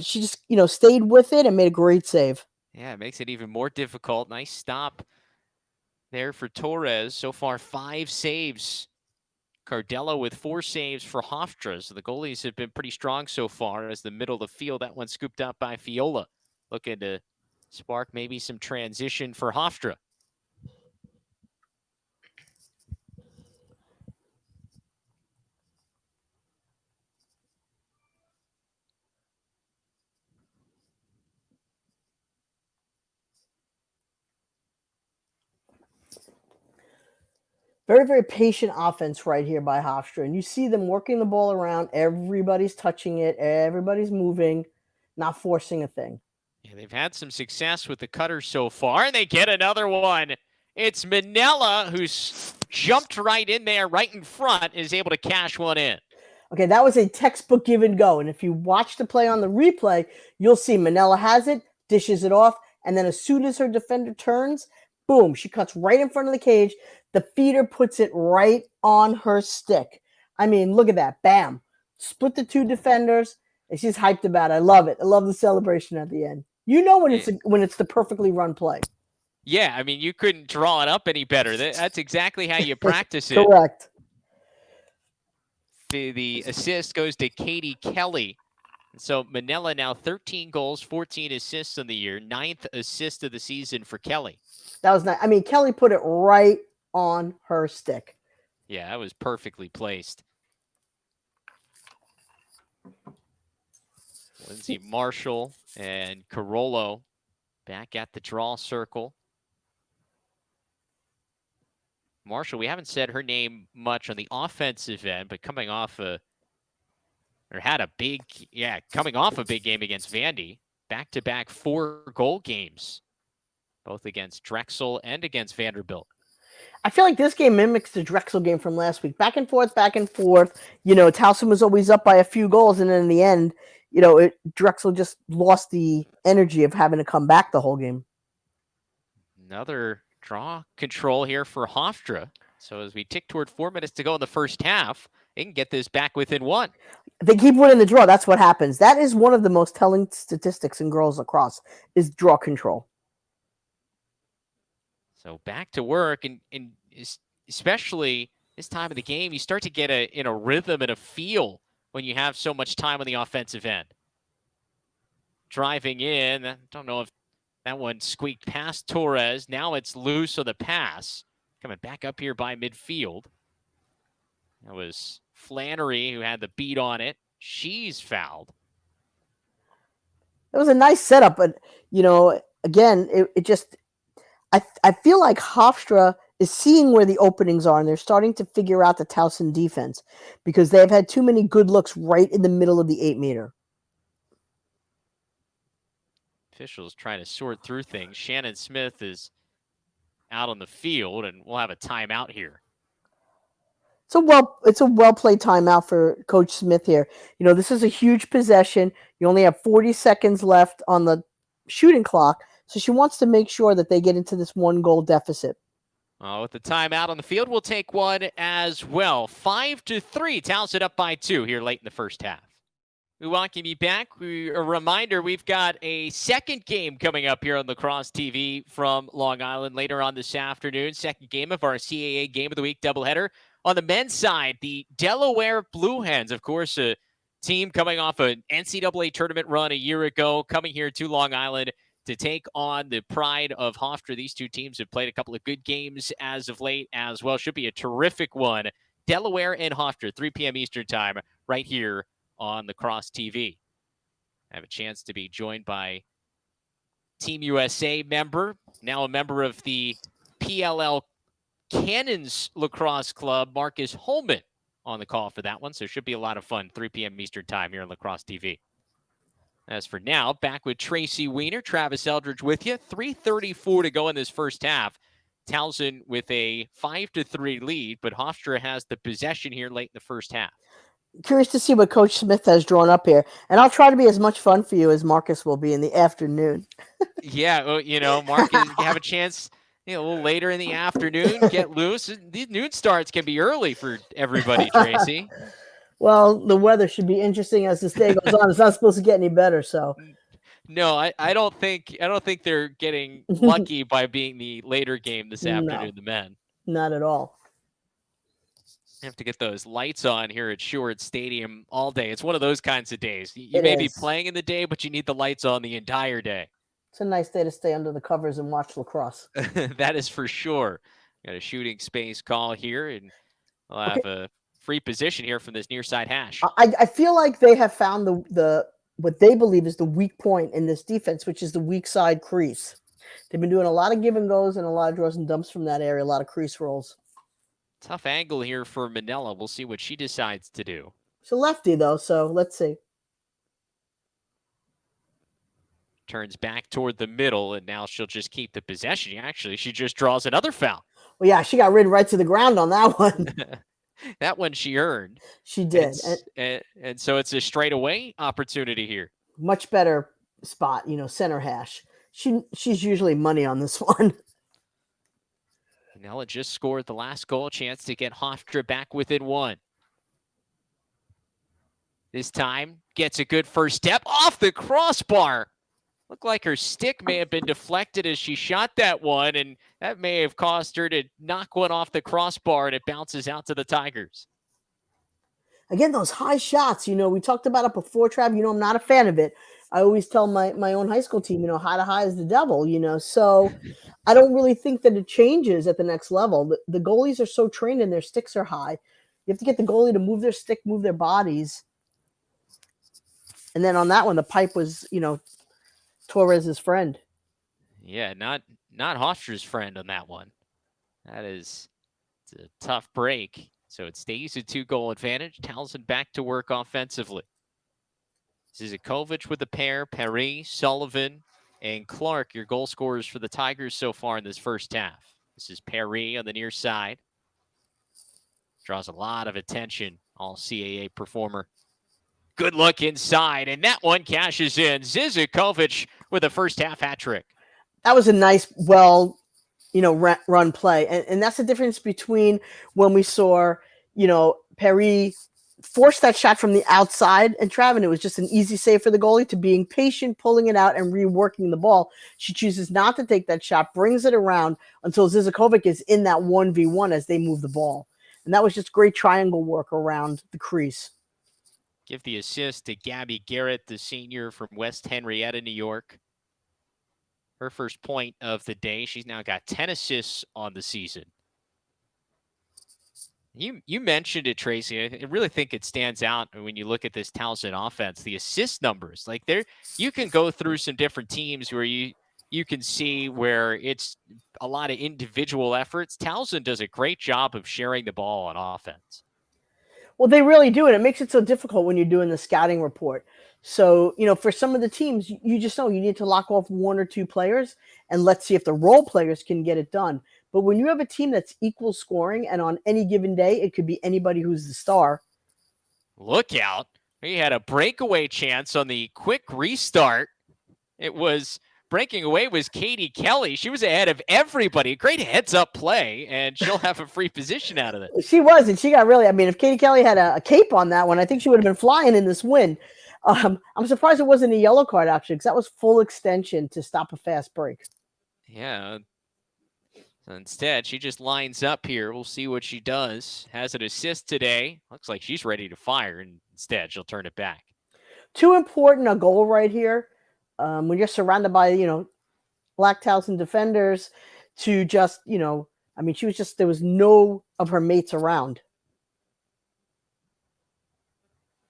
she just, stayed with it and made a great save. Yeah, it makes it even more difficult. Nice stop there for Torres. So far, 5 saves. Cardella with 4 saves for Hofstra. So the goalies have been pretty strong so far as the middle of the field. That one scooped up by Fiola. Looking to spark maybe some transition for Hofstra. Very, very patient offense right here by Hofstra. And you see them working the ball around. Everybody's touching it. Everybody's moving, not forcing a thing. Yeah, they've had some success with the cutter so far, and they get another one. It's Manella who's jumped right in there, right in front, is able to cash one in. Okay, that was a textbook give and go. And if you watch the play on the replay, you'll see Manella has it, dishes it off, and then as soon as her defender turns, boom, she cuts right in front of the cage. The feeder puts it right on her stick. Look at that. Bam. Split the 2 defenders, and she's hyped about it. I love it. I love the celebration at the end. When it's the perfectly run play. Yeah, you couldn't draw it up any better. That's exactly how you practice it. Correct. The assist goes to Katie Kelly. So Manella now 13 goals, 14 assists on the year, 9th assist of the season for Kelly. That was nice. Kelly put it right on her stick. Yeah, that was perfectly placed. Lindsay Marshall and Carollo back at the draw circle. Marshall, we haven't said her name much on the offensive end, but coming off a or had a big, coming off a big game against Vandy. Back-to-back 4-goal games, both against Drexel and against Vanderbilt. I feel like this game mimics the Drexel game from last week. Back and forth, back and forth. Towson was always up by a few goals, and then in the end, Drexel just lost the energy of having to come back the whole game. Another draw control here for Hofstra. So as we tick toward 4 minutes to go in the first half, they can get this back within 1. They keep winning the draw. That's what happens. That is one of the most telling statistics in girls lacrosse is draw control. So back to work, and especially this time of the game, you start to get in a rhythm and a feel when you have so much time on the offensive end. Driving in, I don't know if that one squeaked past Torres. Now it's loose on the pass. Coming back up here by midfield. That was Flannery who had the beat on it. She's fouled. It was a nice setup, but, again, it just... I feel like Hofstra is seeing where the openings are, and they're starting to figure out the Towson defense because they've had too many good looks right in the middle of the 8-meter. Officials trying to sort through things. Shannon Smith is out on the field, and we'll have a timeout here. It's a well-played timeout for Coach Smith here. This is a huge possession. You only have 40 seconds left on the shooting clock, so she wants to make sure that they get into this 1-goal deficit. With the timeout on the field, we'll take one as well. 5-3, Towson up by 2 here late in the first half. We welcome you back. A reminder, we've got a second game coming up here on Lacrosse TV from Long Island later on this afternoon. Second game of our CAA Game of the Week doubleheader. On the men's side, the Delaware Blue Hens, of course, a team coming off an NCAA tournament run a year ago, coming here to Long Island to take on the pride of Hofstra. These two teams have played a couple of good games as of late as well. Should be a terrific one. Delaware and Hofstra, 3 p.m. Eastern time, right here on Lacrosse TV. I have a chance to be joined by Team USA member, now a member of the PLL Cannons Lacrosse Club, Marcus Holman, on the call for that one. So it should be a lot of fun, 3 p.m. Eastern time here on Lacrosse TV. As for now, back with Tracy Weiner, Travis Eldridge with you. 3:34 to go in this first half. Towson with a 5-3 lead, but Hofstra has the possession here late in the first half. Curious to see what Coach Smith has drawn up here. And I'll try to be as much fun for you as Marcus will be in the afternoon. Yeah, well, Marcus, you have a chance a little later in the afternoon, get loose. These noon starts can be early for everybody, Tracy. Well, the weather should be interesting as this day goes on. It's not supposed to get any better, so. No, I don't think they're getting lucky by being the later game this afternoon, the men. Not at all. Have to get those lights on here at Short Stadium all day. It's one of those kinds of days. You may be playing in the day, but you need the lights on the entire day. It's a nice day to stay under the covers and watch lacrosse. That is for sure. Got a shooting space call here, and we'll have a free position here from this near side hash. I feel like they have found the what they believe is the weak point in this defense, which is the weak side crease. They've been doing a lot of give and goes and a lot of draws and dumps from that area, a lot of crease rolls. Tough angle here for Manella. We'll see what she decides to do. She's a lefty, though, so let's see. Turns back toward the middle, and now she'll just keep the possession. Actually, she just draws another foul. Well, yeah, she got ridden right to the ground on that one. That one she earned. She did. And so it's a straightaway opportunity here. Much better spot, center hash. She's usually money on this one. Manella just scored the last goal, chance to get Hofstra back within 1. This time, gets a good first step off the crossbar. Looked like her stick may have been deflected as she shot that one, and that may have caused her to knock one off the crossbar, and it bounces out to the Tigers. Again, those high shots, we talked about it before, Trav. I'm not a fan of it. I always tell my own high school team, high to high is the devil, so I don't really think that it changes at the next level. The goalies are so trained and their sticks are high. You have to get the goalie to move their stick, move their bodies. And then on that one, the pipe was, Torres's friend. Yeah, not Hofstra's friend on that one. It's a tough break. So it stays a 2-goal advantage. Towson back to work offensively. Zizikovich with the pair, Perry, Sullivan, and Clark, your goal scorers for the Tigers so far in this first half. This is Perry on the near side. Draws a lot of attention, all CAA performer. Good look inside, and that one cashes in. Zizikovich with a first half hat trick. That was a nice, run play. And that's the difference between when we saw, Perry force that shot from the outside and Travin. It was just an easy save for the goalie, to being patient, pulling it out and reworking the ball. She chooses not to take that shot, brings it around until Zizikovich is in that 1v1 as they move the ball. And that was just great triangle work around the crease. Give the assist to Gabby Garrett, the senior from West Henrietta, New York. Her first point of the day. She's now got 10 assists on the season. You mentioned it, Tracy. I really think it stands out when you look at this Towson offense. The assist numbers, like you can go through some different teams where you can see where it's a lot of individual efforts. Towson does a great job of sharing the ball on offense. Well, they really do, and it makes it so difficult when you're doing the scouting report. So, for some of the teams, you just know you need to lock off one or two players, and let's see if the role players can get it done. But when you have a team that's equal scoring, and on any given day, it could be anybody who's the star. Look out. He had a breakaway chance on the quick restart. It was breaking away was Katie Kelly. She was ahead of everybody. Great heads-up play, and she'll have a free position out of it. She was, and she got really, if Katie Kelly had a cape on that one, I think she would have been flying in this wind. I'm surprised it wasn't a yellow card, actually, because that was full extension to stop a fast break. Yeah. So instead, she just lines up here. We'll see what she does. Has an assist today. Looks like she's ready to fire, and instead, she'll turn it back. Too important a goal right here. When you're surrounded by, Black Towson defenders, to just, she was just, there was no of her mates around.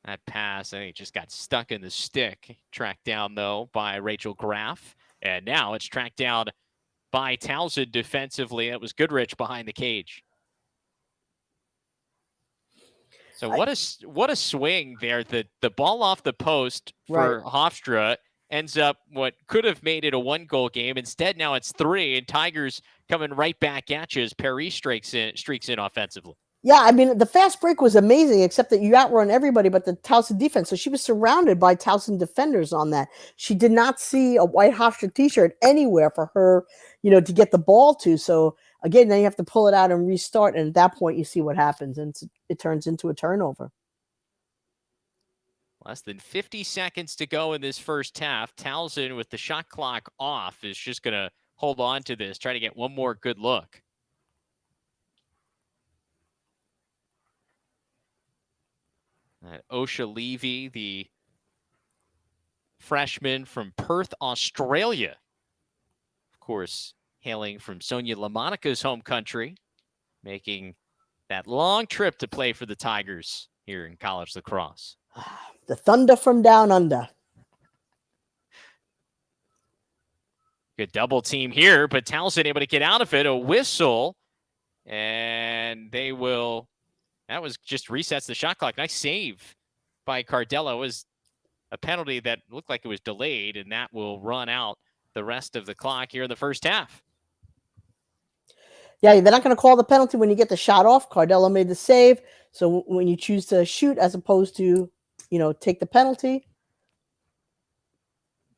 That pass, I think, just got stuck in the stick. Tracked down, though, by Rachel Graff. And now it's tracked down by Towson defensively. It was Goodrich behind the cage. So what a swing there. The ball off the post for Hofstra ends up what could have made it a 1-goal game. Instead, now it's 3, and Tigers coming right back at you as Perry streaks in offensively. Yeah, the fast break was amazing, except that you outrun everybody but the Towson defense. So she was surrounded by Towson defenders on that. She did not see a white Hofstra t-shirt anywhere for her, to get the ball to. So, again, then you have to pull it out and restart, and at that point you see what happens, and it turns into a turnover. Less than 50 seconds to go in this first half. Towson, with the shot clock off, is just going to hold on to this, try to get one more good look. Osha Levy, the freshman from Perth, Australia. Of course, hailing from Sonia LaMonica's home country, making that long trip to play for the Tigers here in college lacrosse. The Thunder from down under. Good double team here, but Towson able to get out of it. A whistle, and they will... That was just resets the shot clock. Nice save by Cardella. It was a penalty that looked like it was delayed, and that will run out the rest of the clock here in the first half. Yeah, they're not going to call the penalty when you get the shot off. Cardella made the save. So when you choose to shoot as opposed to, take the penalty.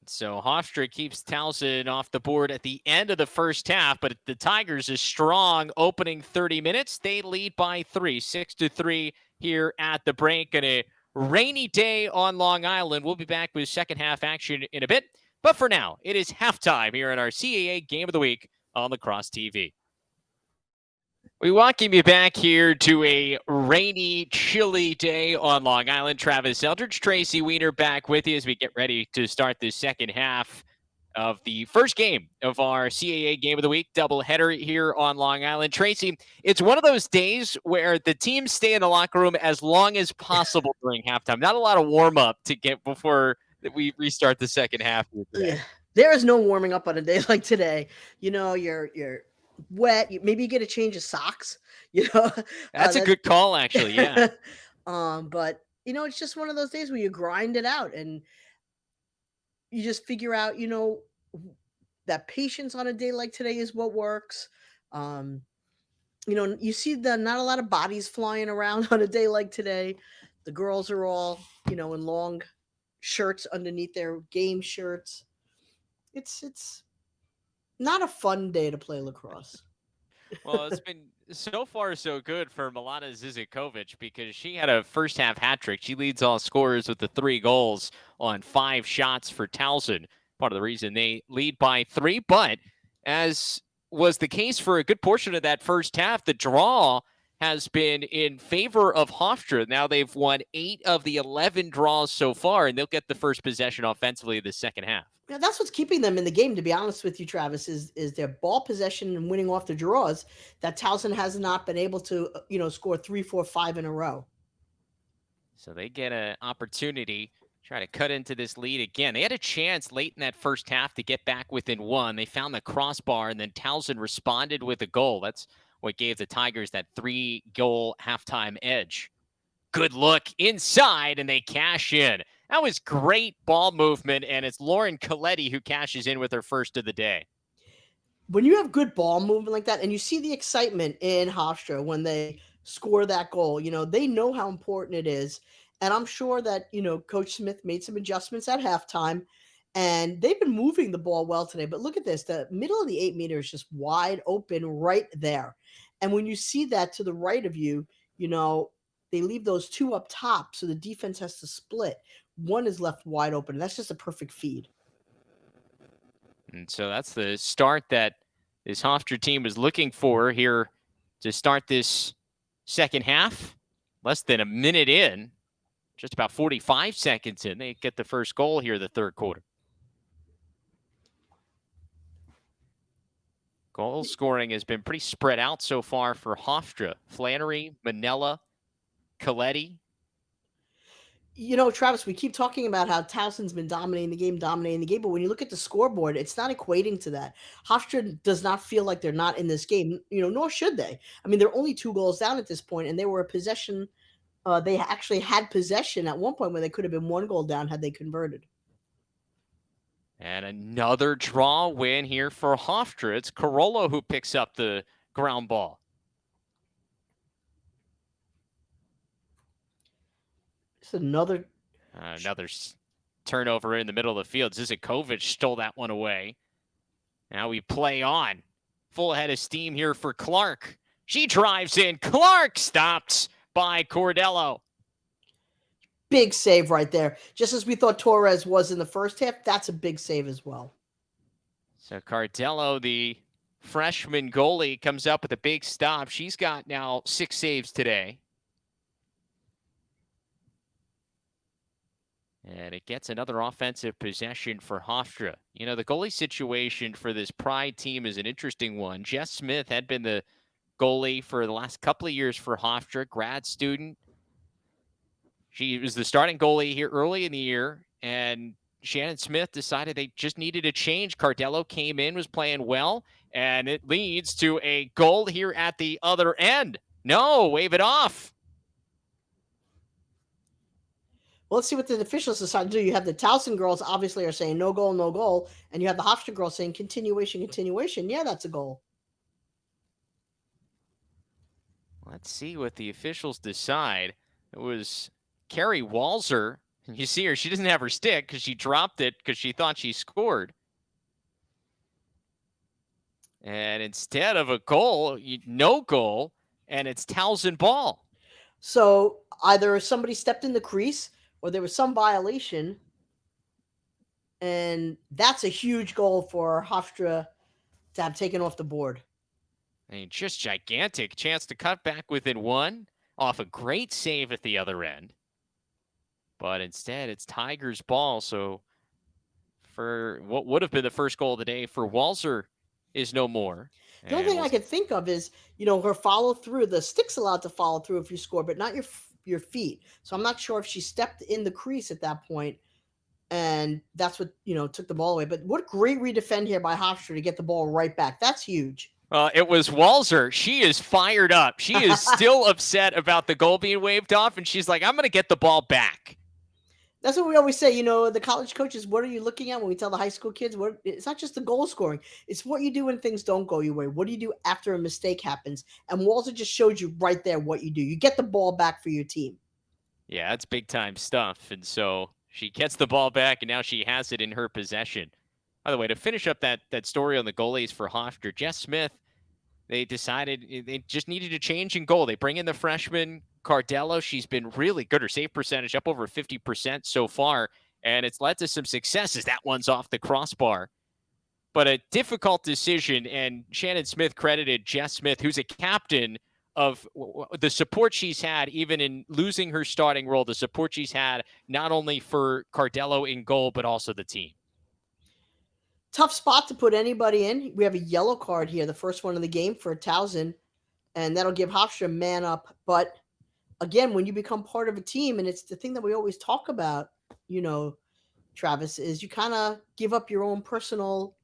So Hofstra keeps Towson off the board at the end of the first half, but the Tigers is strong opening 30 minutes. They lead by 3, 6-3 here at the break. And a rainy day on Long Island. We'll be back with second half action in a bit. But for now, it is halftime here in our CAA Game of the Week on Lacrosse TV. We welcome you back here to a rainy, chilly day on Long Island. Travis Eldridge, Tracy Wiener back with you as we get ready to start the second half of the first game of our CAA Game of the Week doubleheader here on Long Island. Tracy, it's one of those days where the teams stay in the locker room as long as possible during halftime. Not a lot of warm-up to get before we restart the second half. Yeah. There is no warming up on a day like today. You're wet. Maybe you get a change of socks. That's a good call, actually. Yeah. But it's just one of those days where you grind it out and you just figure out, that patience on a day like today is what works. Um, you see the not a lot of bodies flying around on a day like today. The girls are all, in long shirts underneath their game shirts. It's not a fun day to play lacrosse. Well, it's been so far so good for Milana Zizikovic because she had a first half hat trick. She leads all scorers with the 3 goals on 5 shots for Towson. Part of the reason they lead by 3, but as was the case for a good portion of that first half, the draw has been in favor of Hofstra. Now they've won 8 of the 11 draws so far, and they'll get the first possession offensively in the second half. Yeah, that's what's keeping them in the game, to be honest with you, Travis, is their ball possession and winning off the draws that Towson has not been able to, score 3, 4, 5 in a row. So they get an opportunity, try to cut into this lead again. They had a chance late in that first half to get back within 1. They found the crossbar, and then Towson responded with a goal. That's what gave the Tigers that 3-goal halftime edge. Good look inside, and they cash in. That was great ball movement, and it's Lauren Coletti who cashes in with her first of the day. When you have good ball movement like that, and you see the excitement in Hofstra when they score that goal, they know how important it is. And I'm sure that, Coach Smith made some adjustments at halftime, and they've been moving the ball well today. But look at this. The middle of the 8 meter is just wide open right there. And when you see that to the right of you, they leave those 2 up top, so the defense has to split. 1 is left wide open. That's just a perfect feed. And so that's the start that this Hofstra team is looking for here to start this second half. Less than a minute in, just about 45 seconds in, they get the first goal here the third quarter. Goal scoring has been pretty spread out so far for Hofstra. Flannery, Manella, Coletti. Travis, we keep talking about how Towson's been dominating the game, but when you look at the scoreboard, it's not equating to that. Hofstra does not feel like they're not in this game, nor should they. I mean, they're only 2 goals down at this point, and they were a possession. They actually had possession at one point where they could have been 1 goal down had they converted. And another draw win here for Hofstra. It's Carollo who picks up the ground ball. It's another turnover in the middle of the field. Zizikovic stole that one away. Now we play on. Full head of steam here for Clark. She drives in. Clark stopped by Cordello. Big save right there. Just as we thought Torres was in the first half, that's a big save as well. So Cordello, the freshman goalie, comes up with a big stop. She's got now 6 saves today. And it gets another offensive possession for Hofstra. The goalie situation for this Pride team is an interesting one. Jess Smith had been the goalie for the last couple of years for Hofstra, grad student. She was the starting goalie here early in the year, and Shannon Smith decided they just needed a change. Cardello came in, was playing well, and it leads to a goal here at the other end. No, wave it off. Well, let's see what the officials decide to do. You have the Towson girls obviously are saying no goal, no goal. And you have the Hofstra girls saying continuation. Yeah, that's a goal. Let's see what the officials decide. It was Carrie Walzer. You see her, she doesn't have her stick because she dropped it because she thought she scored. And instead of a goal, no goal, and it's Towson ball. So either somebody stepped in the crease or there was some violation, and that's a huge goal for Hofstra to have taken off the board. I mean, just gigantic chance to cut back within 1 off a great save at the other end. But instead, it's Tigers ball. So for what would have been the first goal of the day for Walzer is no more. The only thing I could think of is, her follow through. The stick's allowed to follow through if you score, but not your feet. So I'm not sure if she stepped in the crease at that point, and that's what, took the ball away. But what a great redefend here by Hofstra to get the ball right back. That's huge. It was Walzer. She is fired up. She is still upset about the goal being waved off, and she's like, I'm going to get the ball back. That's what we always say. You know, the college coaches, what are you looking at when we tell the high school kids? It's not just the goal scoring. It's what you do when things don't go your way. What do you do after a mistake happens? And Walzer just showed you right there what you do. You get the ball back for your team. Yeah, that's big time stuff. And so she gets the ball back, and now she has it in her possession. By the way, to finish up that story on the goalies for Hofstra, Jess Smith, they decided they just needed a change in goal. They bring in the freshman Cardello. She's been really good. Her save percentage up over 50% so far, and it's led to some successes. That one's off the crossbar. But a difficult decision, and Shannon Smith credited Jess Smith, who's a captain, of the support she's had, even in losing her starting role, the support she's had not only for Cardello in goal, but also the team. Tough spot to put anybody in. We have a yellow card here, the first one of the game for Towson, and that'll give Hofstra a man up. But again, when you become part of a team, and it's the thing that we always talk about, you know, Travis, is you kind of give up your own personal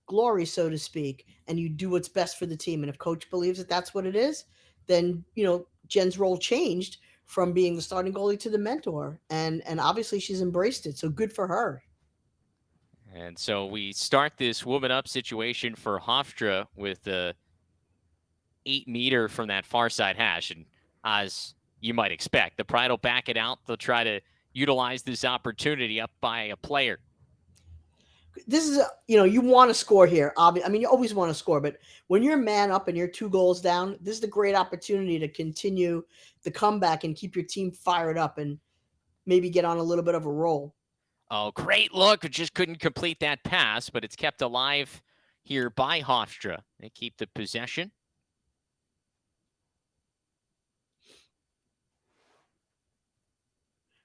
glory, so to speak, and you do what's best for the team. And if coach believes that that's what it is, then, you know, Jen's role changed from being the starting goalie to the mentor. And obviously she's embraced it. So good for her. And so we start this woman up situation for Hofstra with the 8-meter from that far side hash. And as you might expect, the Pride will back it out. They'll try to utilize this opportunity up by a player. This is, you know, you want to score here. I mean, you always want to score, but when you're man up and you're 2 goals down, this is the great opportunity to continue the comeback and keep your team fired up and maybe get on a little bit of a roll. Oh, great look. Just couldn't complete that pass, but it's kept alive here by Hofstra. They keep the possession.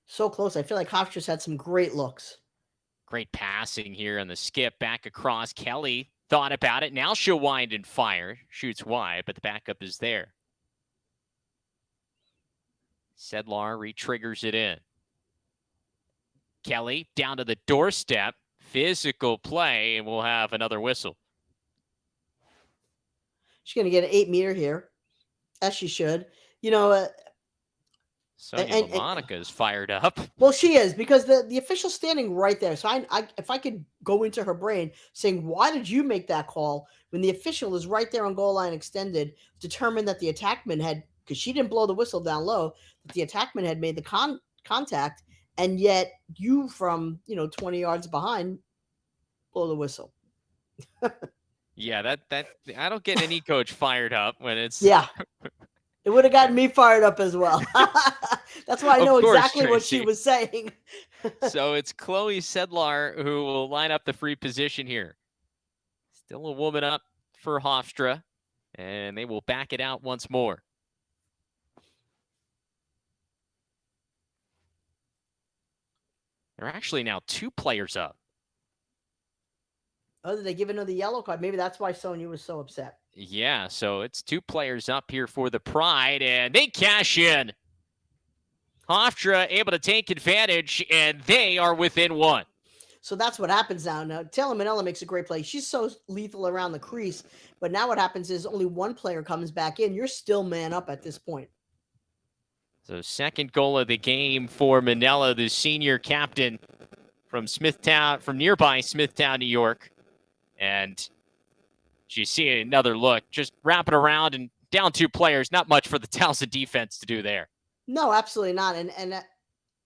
So close. I feel like Hofstra's had some great looks. Great passing here on the skip back across. Kelly thought about it. Now she'll wind and fire. Shoots wide, but the backup is there. Sedlar re-triggers it in. Kelly down to the doorstep. Physical play, and we'll have another whistle. She's going to get an 8-meter here, as she should. You know, Sonia Monica is fired up. Well, she is, because the official's standing right there. So if I could go into her brain saying, why did you make that call when the official is right there on goal line extended, determined that the attackman had, because she didn't blow the whistle down low, that the attackman had made the contact, and yet you from, 20 yards behind blow the whistle. Yeah, that I don't get any coach fired up when it's yeah. It would have gotten me fired up as well. That's why I know exactly what she was saying. So it's Chloe Sedlar who will line up the free position here. Still a woman up for Hofstra, and they will back it out once more. There are actually now 2 players up. Oh, did they give another yellow card? Maybe that's why Sonia was so upset. Yeah, so it's 2 players up here for the Pride, and they cash in. Hofstra able to take advantage, and they are within 1. So that's what happens now. Now, Taylor Manella makes a great play. She's so lethal around the crease, but now what happens is only 1 player comes back in. You're still man up at this point. So second goal of the game for Manella, the senior captain from nearby Smithtown, New York. And you see another look, just wrapping around and down 2 players. Not much for the Towson defense to do there. No, absolutely not. And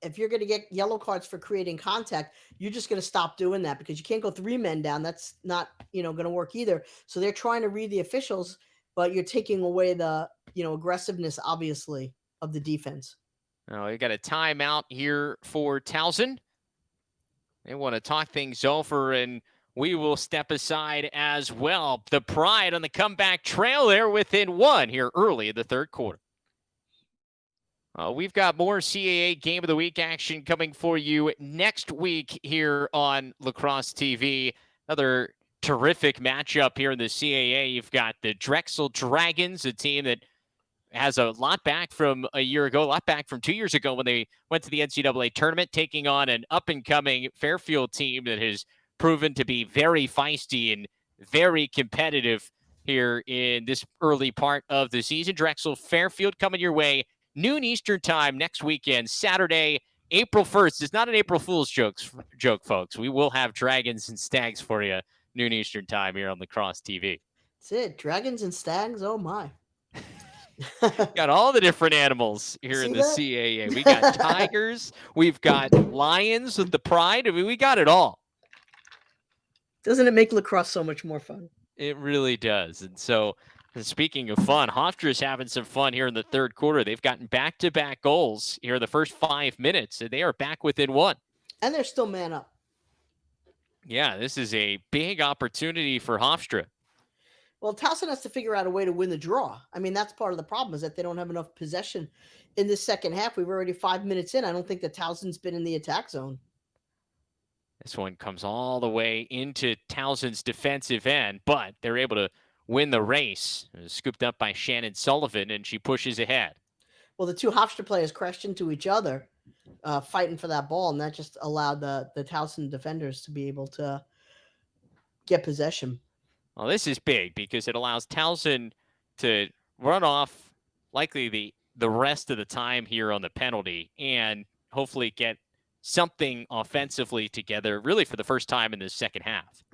if you're going to get yellow cards for creating contact, you're just going to stop doing that, because you can't go 3 men down. That's not, going to work either. So they're trying to read the officials, but you're taking away the, aggressiveness, obviously, of the defense. Oh, we got a timeout here for Towson. They want to talk things over, and we will step aside as well. The Pride on the comeback trail there within 1 here early in the 3rd quarter. We've got more CAA Game of the Week action coming for you next week here on Lacrosse TV. Another terrific matchup here in the CAA. You've got the Drexel Dragons, a team that has a lot back from a year ago, a lot back from 2 years ago when they went to the NCAA tournament, taking on an up-and-coming Fairfield team that has proven to be very feisty, and very competitive here in this early part of the season. Drexel Fairfield coming your way noon Eastern time next weekend, Saturday, April 1st. It's not an April Fool's joke, folks. We will have Dragons and Stags for you noon Eastern time here on Lacrosse TV. That's it. Dragons and Stags. Oh, my. Got all the different animals here in the CAA. We got tigers. We've got lions with the pride. I mean, we got it all. Doesn't it make lacrosse so much more fun? It really does. And so, speaking of fun, Hofstra is having some fun here in the third quarter. They've gotten back-to-back goals here in the first 5 minutes, and they are back within one. And they're still man up. Yeah, this is a big opportunity for Hofstra. Well, Towson has to figure out a way to win the draw. I mean, that's part of the problem, is that they don't have enough possession in this second half. We've already 5 minutes in. I don't think that Towson's been in the attack zone. This one comes all the way into Towson's defensive end, but they're able to win the race. It was scooped up by Shannon Sullivan, and she pushes ahead. Well, the two Hofstra players crashed into each other, fighting for that ball, and that just allowed the Towson defenders to be able to get possession. Well, this is big because it allows Towson to run off likely the rest of the time here on the penalty and hopefully get something offensively together really for the first time in the second half.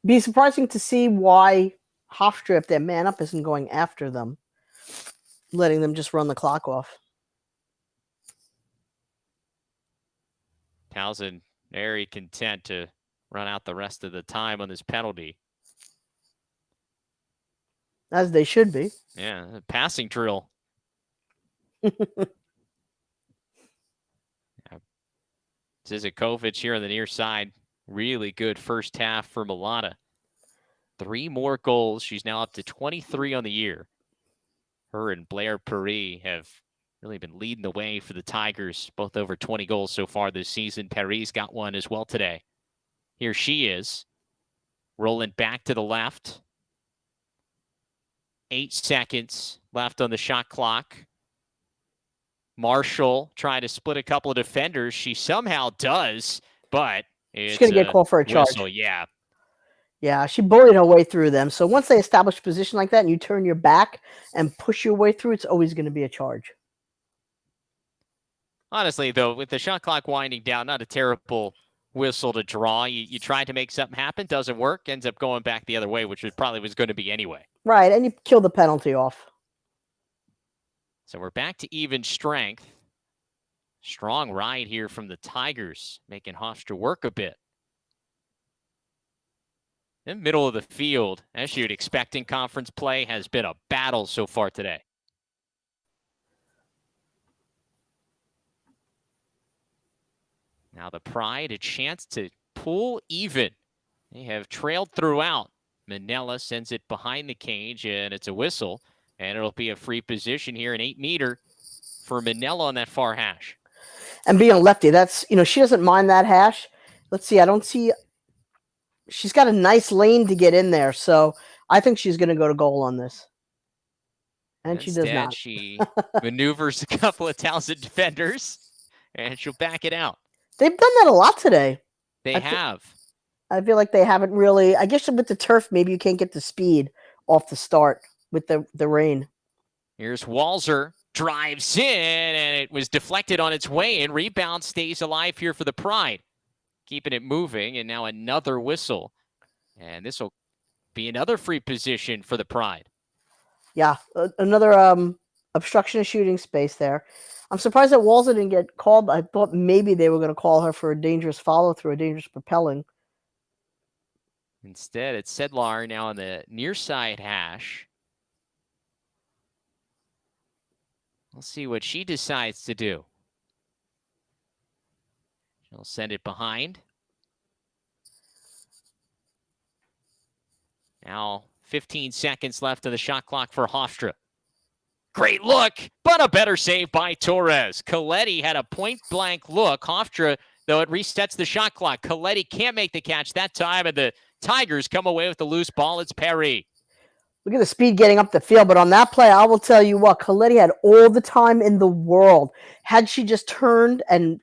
Be surprising to see why Hofstra, if their man up, isn't going after them, letting them just run the clock off. Towson very content to run out the rest of the time on this penalty. As they should be. Yeah, a passing drill. Zizakovic here on the near side. Really good first half for Milana. 3 more goals. She's now up to 23 on the year. Her and Blair Paris have really been leading the way for the Tigers, both over 20 goals so far this season. Paris got one as well today. Here she is, rolling back to the left. 8 seconds left on the shot clock. Marshall trying to split a couple of defenders. She somehow does, but she's going to get called for a charge. Whistle, yeah. Yeah, she bullied her way through them. So once they establish a position like that and you turn your back and push your way through, it's always going to be a charge. Honestly, though, with the shot clock winding down, not a terrible whistle to draw. You try to make something happen, doesn't work, ends up going back the other way, which probably was going to be anyway. Right, and you kill the penalty off. So we're back to even strength. Strong ride here from the Tigers, making Hofstra work a bit. In the middle of the field, as you'd expect in conference play, has been a battle so far today. Now the Pride, a chance to pull even. They have trailed throughout. Manella sends it behind the cage, and it's a whistle. And it'll be a free position here, an 8-meter for Manella on that far hash. And being a lefty, that's, she doesn't mind that hash. Let's see, I don't see. She's got a nice lane to get in there, so I think she's going to go to goal on this. And she does not. She maneuvers a couple of Towson defenders, and she'll back it out. They've done that a lot today. They have. I feel like they haven't really. I guess with the turf, maybe you can't get the speed off the start with the rain. Here's Walzer. Drives in, and it was deflected on its way, and rebound stays alive here for the Pride. Keeping it moving, and now another whistle. And this will be another free position for the Pride. Yeah, another obstruction of shooting space there. I'm surprised that Walzer didn't get called. I thought maybe they were going to call her for a dangerous follow-through, a dangerous propelling. Instead, it's Sedlar now on the near side hash. We'll see what she decides to do. She'll send it behind. Now 15 seconds left of the shot clock for Hofstra. Great look, but a better save by Torres. Coletti had a point-blank look. Hofstra, though, it resets the shot clock. Coletti can't make the catch that time, and the Tigers come away with the loose ball. It's Perry. Look at the speed getting up the field, but on that play, I will tell you what, Coletti had all the time in the world. Had she just turned and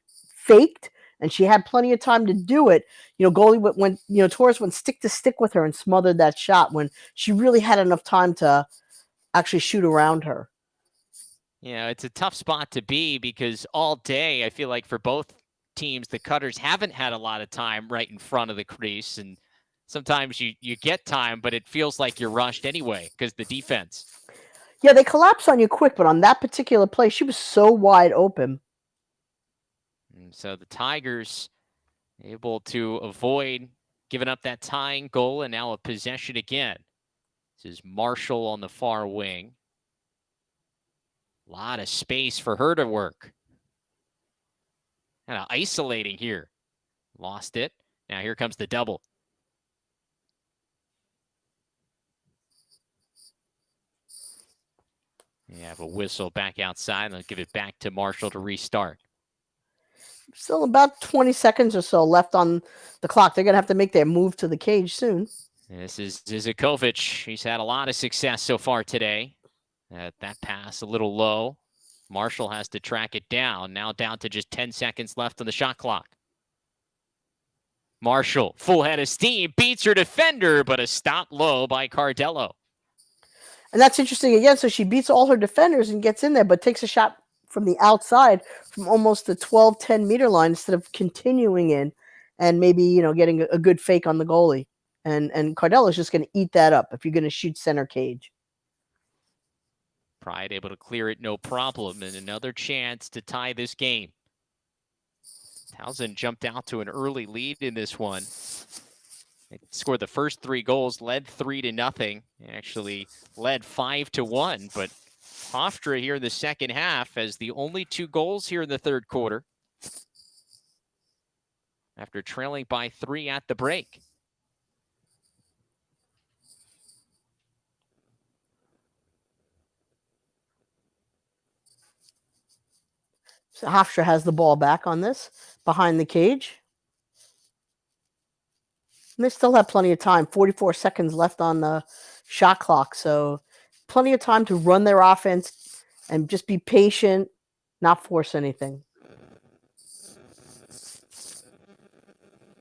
faked, and she had plenty of time to do it. Goalie went, Torres went stick to stick with her and smothered that shot when she really had enough time to actually shoot around her. It's a tough spot to be because all day I feel like for both teams, the cutters haven't had a lot of time right in front of the crease, and sometimes you get time, but it feels like you're rushed anyway because the defense. Yeah, they collapse on you quick, but on that particular play, she was so wide open. And so the Tigers able to avoid giving up that tying goal, and now a possession again. This is Marshall on the far wing. A lot of space for her to work. Kind of isolating here. Lost it. Now here comes the double. You have a whistle back outside, and they'll give it back to Marshall to restart. Still about 20 seconds or so left on the clock. They're going to have to make their move to the cage soon. This is Zizakovic. He's had a lot of success so far today. That pass a little low. Marshall has to track it down. Now down to just 10 seconds left on the shot clock. Marshall, full head of steam, beats her defender, but a stop low by Cardello. And that's interesting again. So she beats all her defenders and gets in there, but takes a shot from the outside from almost the 12, 10 meter line instead of continuing in and maybe, getting a good fake on the goalie. And Cardello's just going to eat that up if you're going to shoot center cage. Pride able to clear it, no problem, and another chance to tie this game. Towson jumped out to an early lead in this one. They scored the first 3 goals, led 3-0, actually led 5-1, but Hofstra here in the second half has the only 2 goals here in the third quarter after trailing by 3 at the break. So Hofstra has the ball back on this, behind the cage. And they still have plenty of time, 44 seconds left on the shot clock. So plenty of time to run their offense and just be patient, not force anything.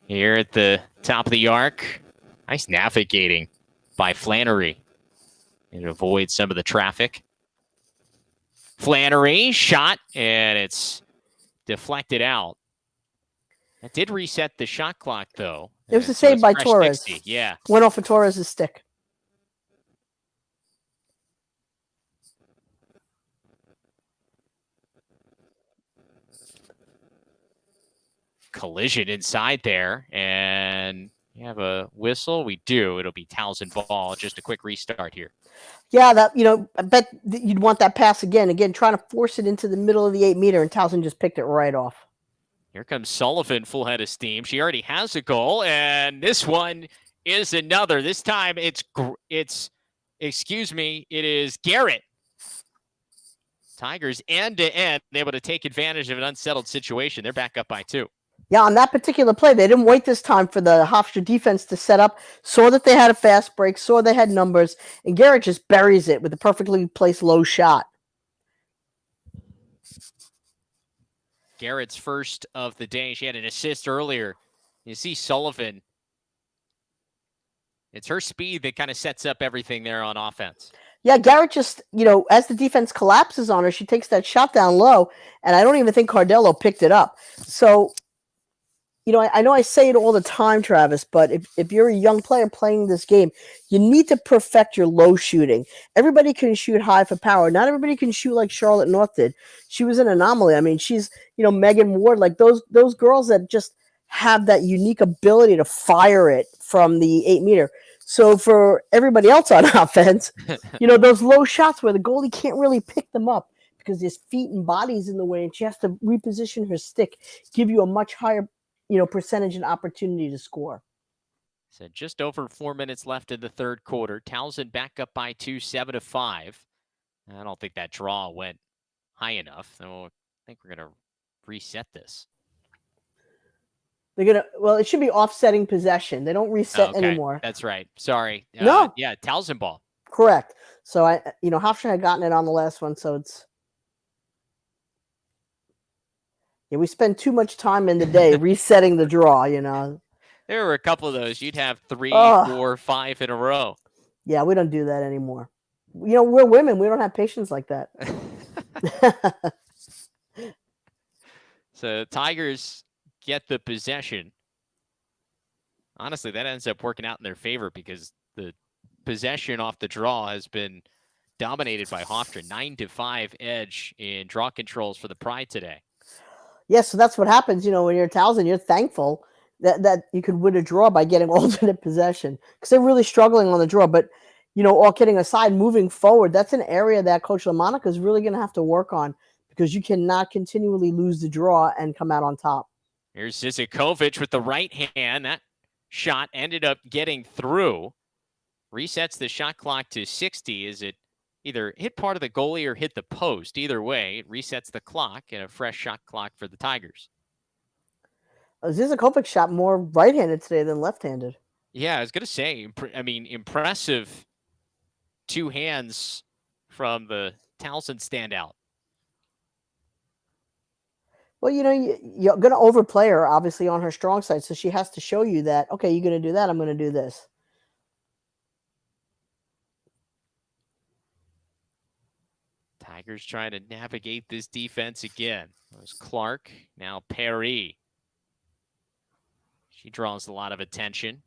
Here at the top of the arc, nice navigating by Flannery. It avoids some of the traffic. Flannery shot, and it's deflected out. That did reset the shot clock, though. It was a save by Torres. 60. Yeah. Went off of Torres' stick. Collision inside there, and you have a whistle. We do. It'll be Towson ball. Just a quick restart here. Yeah, I bet you'd want that pass again. Again, trying to force it into the middle of the 8 meter, and Towson just picked it right off. Here comes Sullivan, full head of steam. She already has a goal, and this one is another. This time it is Garrett. Tigers end-to-end able to take advantage of an unsettled situation. They're back up by 2. Yeah, on that particular play, they didn't wait this time for the Hofstra defense to set up, saw that they had a fast break, saw they had numbers, and Garrett just buries it with a perfectly placed low shot. Garrett's first of the day. She had an assist earlier. You see Sullivan. It's her speed that kind of sets up everything there on offense. Yeah, Garrett just, as the defense collapses on her, she takes that shot down low, and I don't even think Cardello picked it up. So, I know I say it all the time, Travis, but if you're a young player playing this game, you need to perfect your low shooting. Everybody can shoot high for power. Not everybody can shoot like Charlotte North did. She was an anomaly. I mean, she's, Megan Ward, like those girls that just have that unique ability to fire it from the 8 meter. So for everybody else on offense, those low shots where the goalie can't really pick them up because his feet and body's in the way and she has to reposition her stick, give you a much higher percentage and opportunity to score. So just over 4 minutes left in the third quarter. Towson back up by 2, 7-5. I don't think that draw went high enough. So I think we're going to reset this. It should be offsetting possession. They don't reset anymore. That's right. Sorry. No. Yeah, Towson ball. Correct. So Hofstra had gotten it on the last one, so it's. Yeah, we spend too much time in the day resetting the draw, you know. There were a couple of those. You'd have 3, Oh, 4, 5 in a row. yeah, we don't do that anymore. You know, we're women. We don't have patience like that. So Tigers get the possession. Honestly, that ends up working out in their favor because the possession off the draw has been dominated by Hofstra. 9-5 edge in draw controls for the Pride today. Yeah, so that's what happens. You know, when you're Towson, you're thankful that you could win a draw by getting alternate possession because they're really struggling on the draw. But, you know, all kidding aside, moving forward, that's an area that Coach LaMonica is really going to have to work on because you cannot continually lose the draw and come out on top. Here's Zizakovic with the right hand. That shot ended up getting through. Resets the shot clock to 60. Is it either hit part of the goalie or hit the post? Either way, it resets the clock and a fresh shot clock for the Tigers. Zizakovic shot more right-handed today than left-handed. Yeah, I was going to say, impressive two hands from the Towson standout. Well, you know, you're going to overplay her, obviously, on her strong side, so she has to show you that, okay, you're going to do that, I'm going to do this. Tigers trying to navigate this defense again. It was Clark, now Perry. She draws a lot of attention.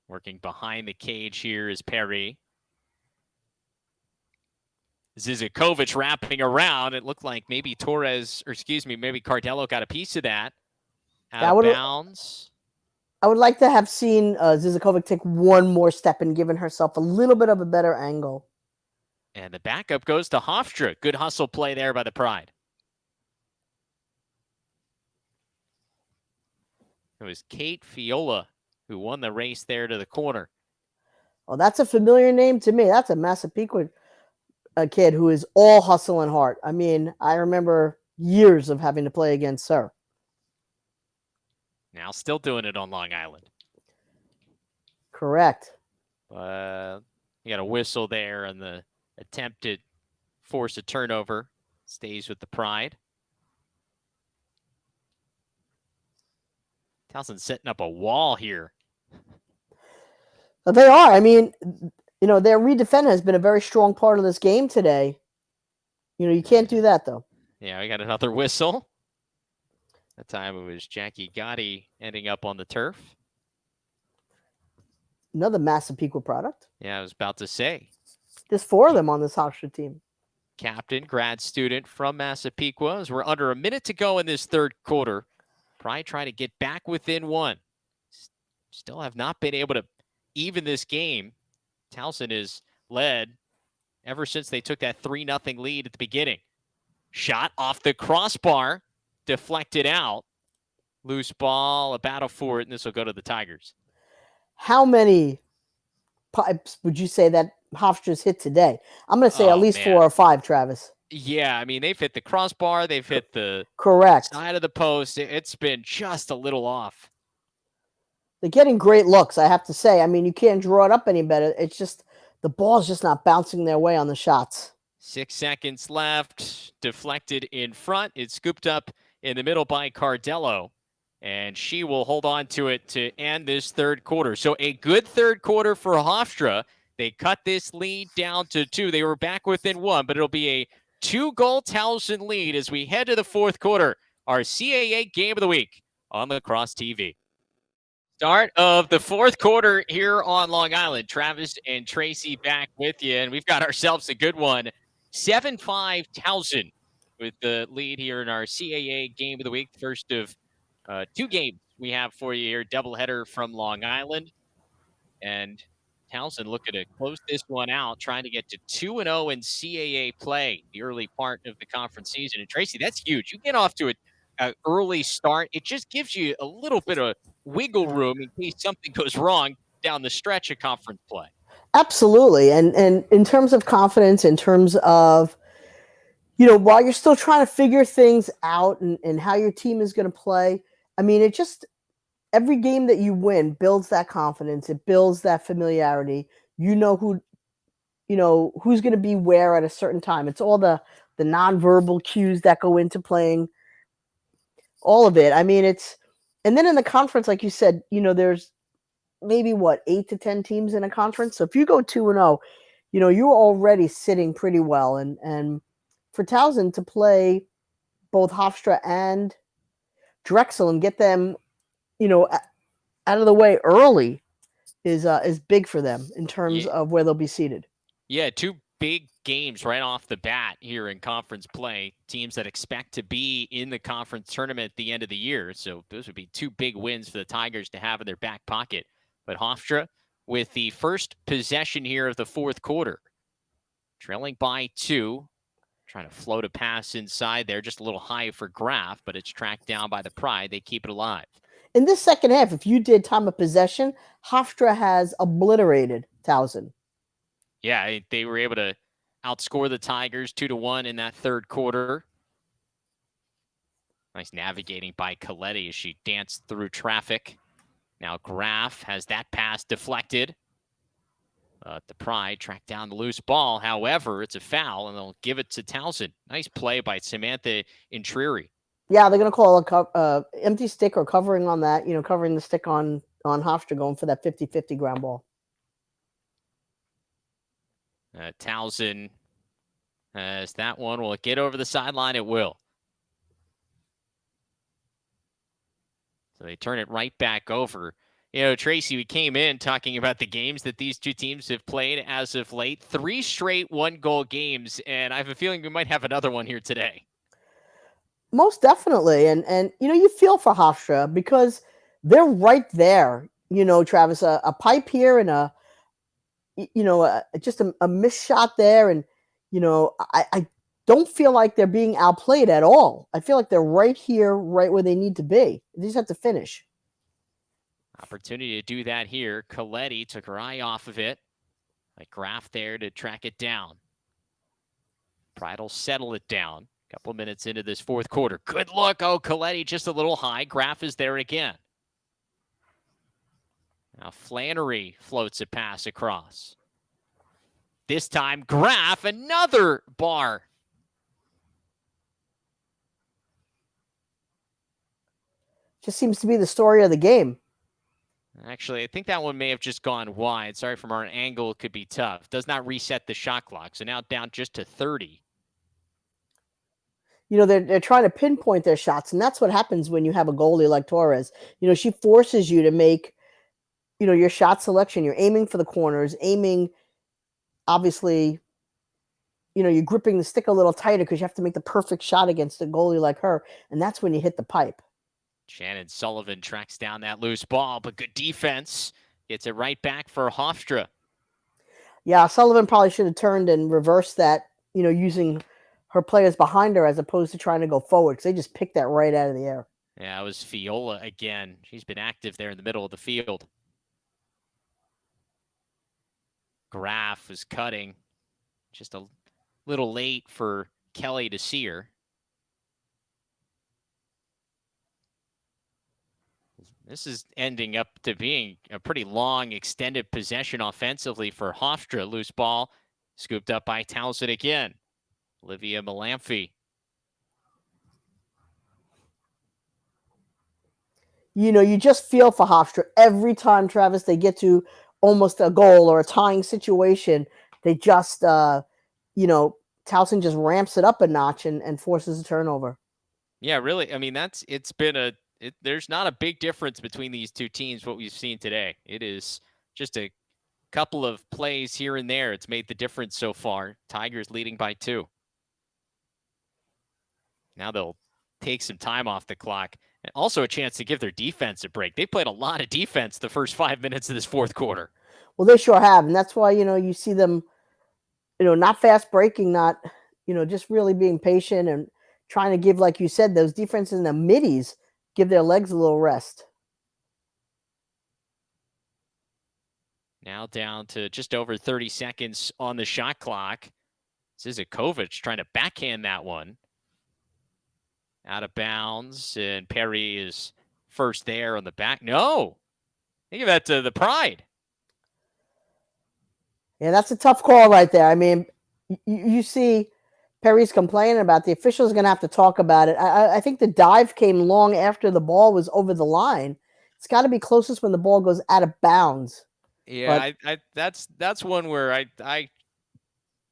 Working behind the cage here is Perry. Zizakovic wrapping around. It looked like maybe maybe Cardello got a piece of that. Out of bounds. I would like to have seen Zizakovic take one more step and given herself a little bit of a better angle. And the backup goes to Hofstra. Good hustle play there by the Pride. It was Kate Fiola who won the race there to the corner. Oh, that's a familiar name to me. That's a Massapequa kid who is all hustle and heart. I mean, I remember years of having to play against her. Now still doing it on Long Island. Correct. You got a whistle there on the attempt to force a turnover. Stays with the Pride. Towson's setting up a wall here. They are. I mean, you know, their redefend has been a very strong part of this game today. You know, you can't do that, though. Yeah, we got another whistle. That time it was Jackie Gotti ending up on the turf. Another Massapequa product. Yeah, I was about to say. There's 4 of them on this Hofstra team. Captain, grad student from Massapequa. As we're under a minute to go in this third quarter. Pride trying to get back within 1. Still have not been able to even this game. Towson is led ever since they took that 3-0 lead at the beginning. Shot off the crossbar, deflected out. Loose ball, a battle for it, and this will go to the Tigers. How many pipes would you say that Hofstra's hit today? I'm going to say at least 4 or 5, Travis. Yeah, I mean, they've hit the crossbar. They've hit the side of the post. It's been just a little off. They're getting great looks, I have to say. I mean, you can't draw it up any better. It's just the ball's just not bouncing their way on the shots. 6 seconds left. Deflected in front. It's scooped up in the middle by Cardello. And she will hold on to it to end this third quarter. So a good third quarter for Hofstra. They cut this lead down to 2. They were back within 1, but it'll be a 2-goal Towson lead as we head to the fourth quarter. Our CAA game of the week on Lacrosse TV. Start of the fourth quarter here on Long Island. Travis and Tracy back with you, and we've got ourselves a good one. 7-5 Towson with the lead here in our CAA game of the week. First of 2 games we have for you here. Doubleheader from Long Island. And Towson looking to close this one out, trying to get to 2-0 in CAA play, the early part of the conference season. And Tracy, that's huge. You get off to an early start. It just gives you a little bit of wiggle room in case something goes wrong down the stretch of conference play. Absolutely. And in terms of confidence, in terms of, you know, while you're still trying to figure things out and how your team is going to play, I mean, it just, every game that you win builds that confidence. It builds that familiarity. You know who who's going to be where at a certain time. It's all the nonverbal cues that go into playing, all of it. I mean, and then in the conference, like you said, there's maybe 8 to 10 teams in a conference. So if you go 2-0, you're already sitting pretty well. And for Towson to play both Hofstra and Drexel and get them, out of the way early is big for them in terms of where they'll be seated. Yeah, two big games right off the bat here in conference play. Teams that expect to be in the conference tournament at the end of the year. So those would be two big wins for the Tigers to have in their back pocket. But Hofstra with the first possession here of the fourth quarter, trailing by 2. Trying to float a pass inside there, just a little high for Graf, but it's tracked down by the Pride. They keep it alive. In this second half, if you did time of possession, Hofstra has obliterated Towson. Yeah, they were able to outscore the Tigers 2-1 in that third quarter. Nice navigating by Coletti as she danced through traffic. Now Graf has that pass deflected. The Pride tracked down the loose ball. However, it's a foul, and they'll give it to Towson. Nice play by Samantha Intrieri. Yeah, they're going to call a empty stick or covering on that, covering the stick on Hofstra, going for that 50-50 ground ball. Towson has that one. Will it get over the sideline? It will. So they turn it right back over. Tracy, we came in talking about the games that these two teams have played as of late. 3 straight 1-goal games, and I have a feeling we might have another one here today. Most definitely. And you feel for Hofstra because they're right there. Travis, a pipe here and just a missed shot there. And, I don't feel like they're being outplayed at all. I feel like they're right here, right where they need to be. They just have to finish. Opportunity to do that here. Coletti took her eye off of it. Like Graf there to track it down. Pride will settle it down. A couple minutes into this fourth quarter. Good look. Oh, Coletti just a little high. Graf is there again. Now Flannery floats a pass across. This time Graf, another bar. Just seems to be the story of the game. Actually, I think that one may have just gone wide. Sorry, from our angle, it could be tough. Does not reset the shot clock. So now down just to 30. They're trying to pinpoint their shots, and that's what happens when you have a goalie like Torres. She forces you to make, your shot selection. You're aiming for the corners, obviously, you're gripping the stick a little tighter because you have to make the perfect shot against a goalie like her, and that's when you hit the pipe. Shannon Sullivan tracks down that loose ball, but good defense. Gets it right back for Hofstra. Yeah, Sullivan probably should have turned and reversed that, using her players behind her as opposed to trying to go forward because they just picked that right out of the air. Yeah, it was Fiola again. She's been active there in the middle of the field. Graf was cutting. Just a little late for Kelly to see her. This is ending up to being a pretty long, extended possession offensively for Hofstra. Loose ball scooped up by Towson again. Olivia Malamphy. You just feel for Hofstra every time, Travis, they get to almost a goal or a tying situation. They just, Towson just ramps it up a notch and forces a turnover. Yeah, really. I mean, there's not a big difference between these two teams, what we've seen today. It is just a couple of plays here and there. It's made the difference so far. Tigers leading by 2. Now they'll take some time off the clock. And also a chance to give their defense a break. They played a lot of defense the first 5 minutes of this fourth quarter. Well, they sure have. And that's why, you see them, not fast breaking, not, just really being patient and trying to give, like you said, those defenses in the middies, give their legs a little rest. Now down to just over 30 seconds on the shot clock. Zizakovic trying to backhand that one. Out of bounds, and Perry is first there on the back. No! Think of that to the Pride. Yeah, that's a tough call right there. I mean, you see Perry's complaining about the officials going to have to talk about it. I think the dive came long after the ball was over the line. It's got to be closest when the ball goes out of bounds. Yeah, that's one where I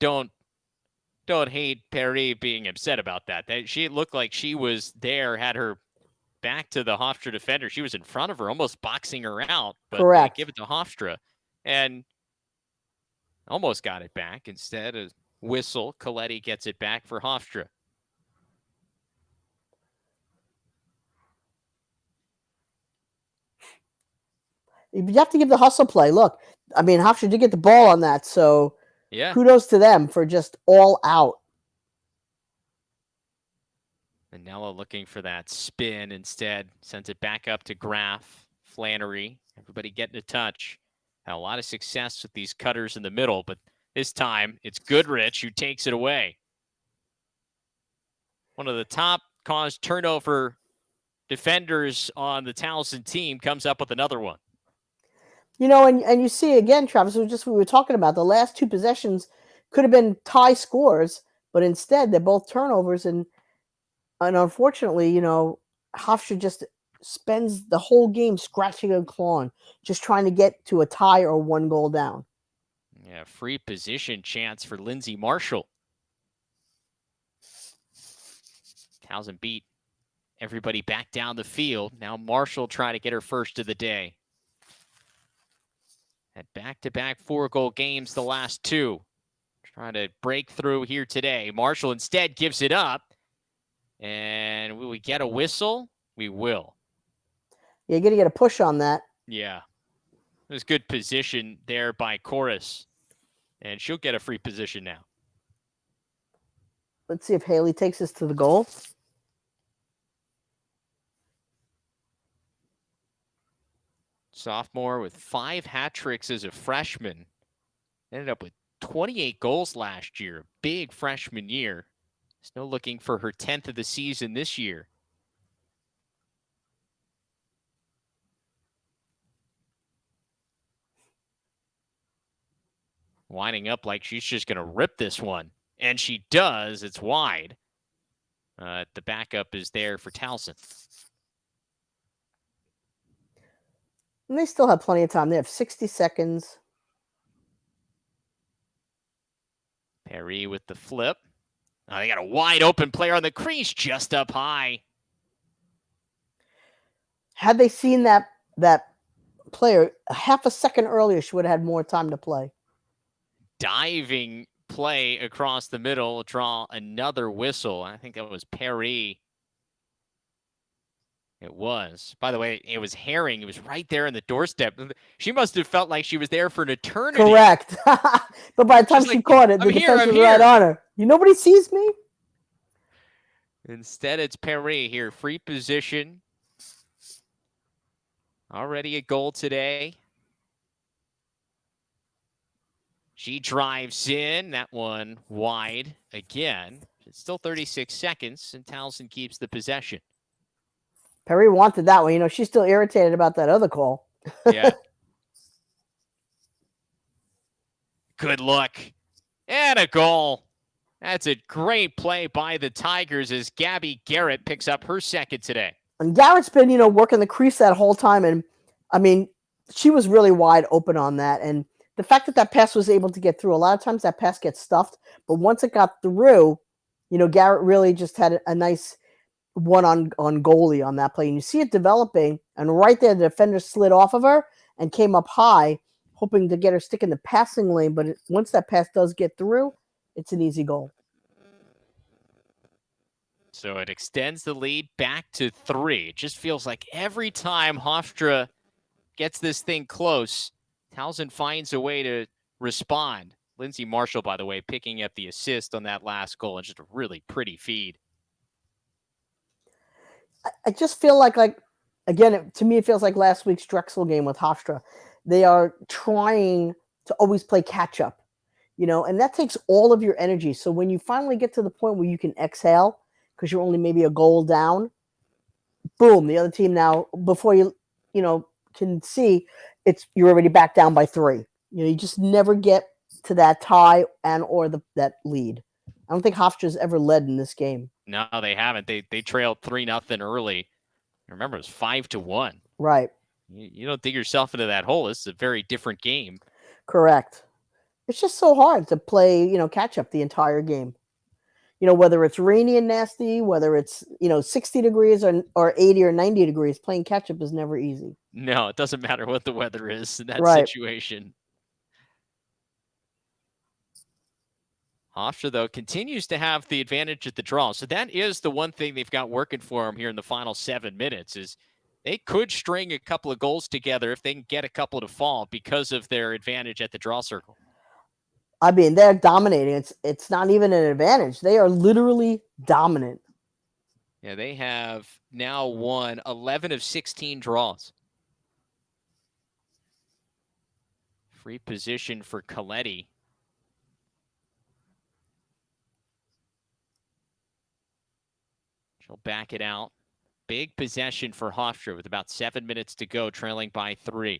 don't hate Perry being upset about that. She looked like she was there, had her back to the Hofstra defender. She was in front of her, almost boxing her out, but they Correct. give it to Hofstra and almost got it back. Instead, a whistle. Coletti gets it back for Hofstra. You have to give the hustle play. Look, I mean, Hofstra did get the ball on that, so yeah, kudos to them for just all out. Manella looking for that spin instead. Sends it back up to Graff, Flannery. Everybody getting a touch. Had a lot of success with these cutters in the middle, but this time it's Goodrich who takes it away. One of the top caused turnover defenders on the Towson team comes up with another one. You know, and you see again, Travis, we were talking about the last two possessions could have been tie scores, but instead they're both turnovers, and unfortunately, you know, Hofstra just spends the whole game scratching and clawing, just trying to get to a tie or one goal down. Yeah, free position chance for Lindsay Marshall. Towson beat everybody back down the field. Now Marshall trying to get her first of the day. Had back-to-back 4-goal games the last two. Trying to break through here today. Marshall instead gives it up. And will we get a whistle? We will. You're going to get a push on that. Yeah. There's good position there by Chorus. And she'll get a free position now. Let's see if Haley takes us to the goal. Sophomore with 5 hat tricks as a freshman. Ended up with 28 goals last year. Big freshman year. Still looking for her 10th of the season this year. Winding up like she's just going to rip this one. And she does. It's wide. The backup is there for Towson. And they still have plenty of time. They have 60 seconds. Perry with the flip. Oh, they got a wide open player on the crease just up high. Had they seen that player a half a second earlier, she would have had more time to play. Diving play across the middle, draw another whistle. I think that was Perry. It was. By the way, it was Herring. It was right there in the doorstep. She must have felt like she was there for an eternity. Correct. But by the time she caught it, the defense was right on her. Nobody sees me. Instead, it's Perry here. Free position. Already a goal today. She drives in. That one wide again. It's still 36 seconds, and Towson keeps the possession. Perry wanted that one. You know, she's still irritated about that other call. Yeah. Good look. And a goal. That's a great play by the Tigers as Gabby Garrett picks up her second today. And Garrett's been, you know, working the crease that whole time. And, I mean, she was really wide open on that. And the fact that that pass was able to get through, a lot of times that pass gets stuffed. But once it got through, you know, Garrett really just had a nice one on goalie on that play. And you see it developing. And right there, the defender slid off of her and came up high, hoping to get her stick in the passing lane. But once that pass does get through, it's an easy goal. So it extends the lead back to 3. It just feels like every time Hofstra gets this thing close, Towson finds a way to respond. Lindsay Marshall, by the way, picking up the assist on that last goal. And just a really pretty feed. I just feel like again, to me, it feels like last week's Drexel game with Hofstra. They are trying to always play catch up, you know, and that takes all of your energy. So when you finally get to the point where you can exhale because you're only maybe a goal down, boom, the other team now, before you know, can see you're already back down by 3. You know, you just never get to that tie and or that lead. I don't think Hofstra's ever led in this game. No, they haven't. They trailed 3-0 early. Remember, it was 5-1. Right. You don't dig yourself into that hole. This is a very different game. Correct. It's just so hard to play, catch up the entire game. Whether it's rainy and nasty, whether it's, 60 degrees or 80 or 90 degrees, playing catch up is never easy. No, it doesn't matter what the weather is in that Right. situation. Hofstra, though, continues to have the advantage at the draw. So that is the one thing they've got working for them here in the final 7 minutes is they could string a couple of goals together if they can get a couple to fall because of their advantage at the draw circle. I mean, they're dominating. It's not even an advantage. They are literally dominant. Yeah, they have now won 11 of 16 draws. Free position for Coletti. She'll back it out. Big possession for Hofstra with about 7 minutes to go, trailing by 3.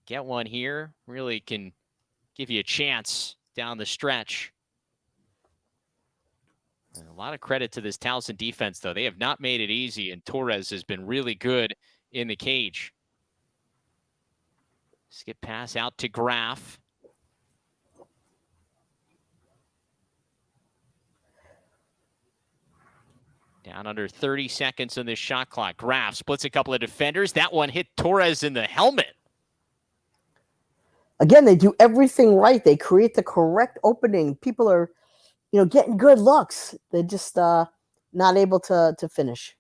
Get one here. Really can give you a chance down the stretch. And a lot of credit to this Towson defense, though. They have not made it easy, and Torres has been really good in the cage. Skip pass out to Graf. Down under 30 seconds on this shot clock. Graf splits a couple of defenders. That one hit Torres in the helmet. Again, they do everything right. They create the correct opening. People are, getting good looks. They're just not able to finish.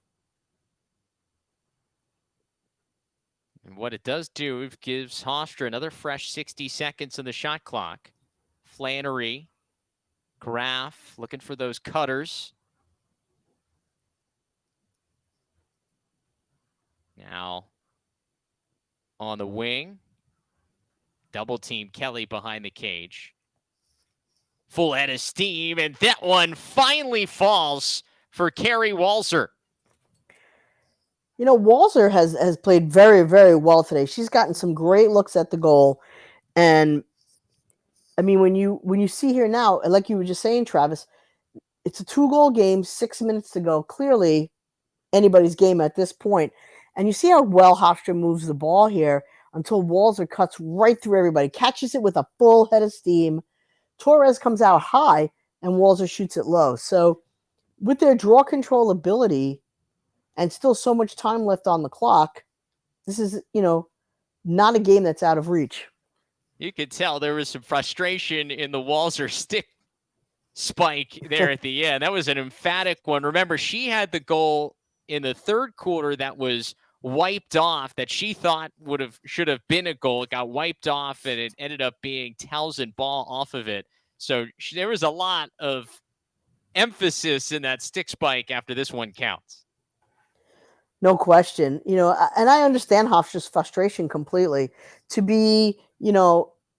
And what it does do, it gives Hofstra another fresh 60 seconds on the shot clock. Flannery, Graf, looking for those cutters. Now, on the wing, double team Kelly behind the cage. Full head of steam, and that one finally falls for Carrie Walzer. Walzer has played very, very well today. She's gotten some great looks at the goal. And, I mean, when you see here now, like you were just saying, Travis, it's a 2-goal game, 6 minutes to go. Clearly, anybody's game at this point. And you see how well Hofstra moves the ball here until Walzer cuts right through everybody, catches it with a full head of steam. Torres comes out high, and Walzer shoots it low. So with their draw control ability and still so much time left on the clock, this is, not a game that's out of reach. You could tell there was some frustration in the Walzer stick spike there at the end. That was an emphatic one. Remember, she had the goal in the third quarter that was wiped off that she thought should have been a goal. It got wiped off, and it ended up being Towson ball off of it. So there was a lot of emphasis in that stick spike after this one counts. No question. And I understand Hofstra's frustration completely. To be,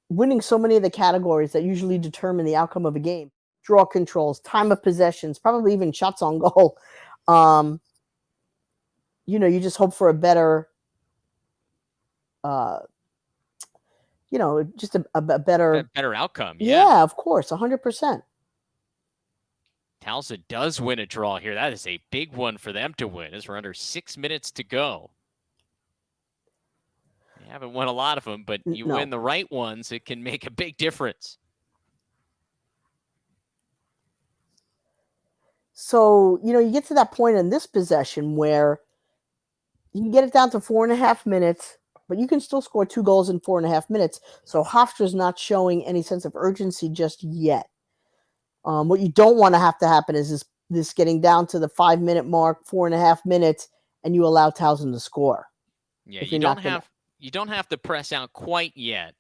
winning so many of the categories that usually determine the outcome of a game, draw controls, time of possessions, probably even shots on goal. You just hope for a better, just a better outcome. Yeah, of course, 100%. Towson does win a draw here. That is a big one for them to win as we're under 6 minutes to go. You haven't won a lot of them, but you win the right ones, it can make a big difference. So, you get to that point in this possession where you can get it down to 4.5 minutes, but you can still score 2 goals in 4.5 minutes. So Hofstra's not showing any sense of urgency just yet. What you don't want to have to happen is this getting down to the 5-minute mark, 4.5 minutes, and you allow Towson to score. Yeah, you don't have to press out quite yet.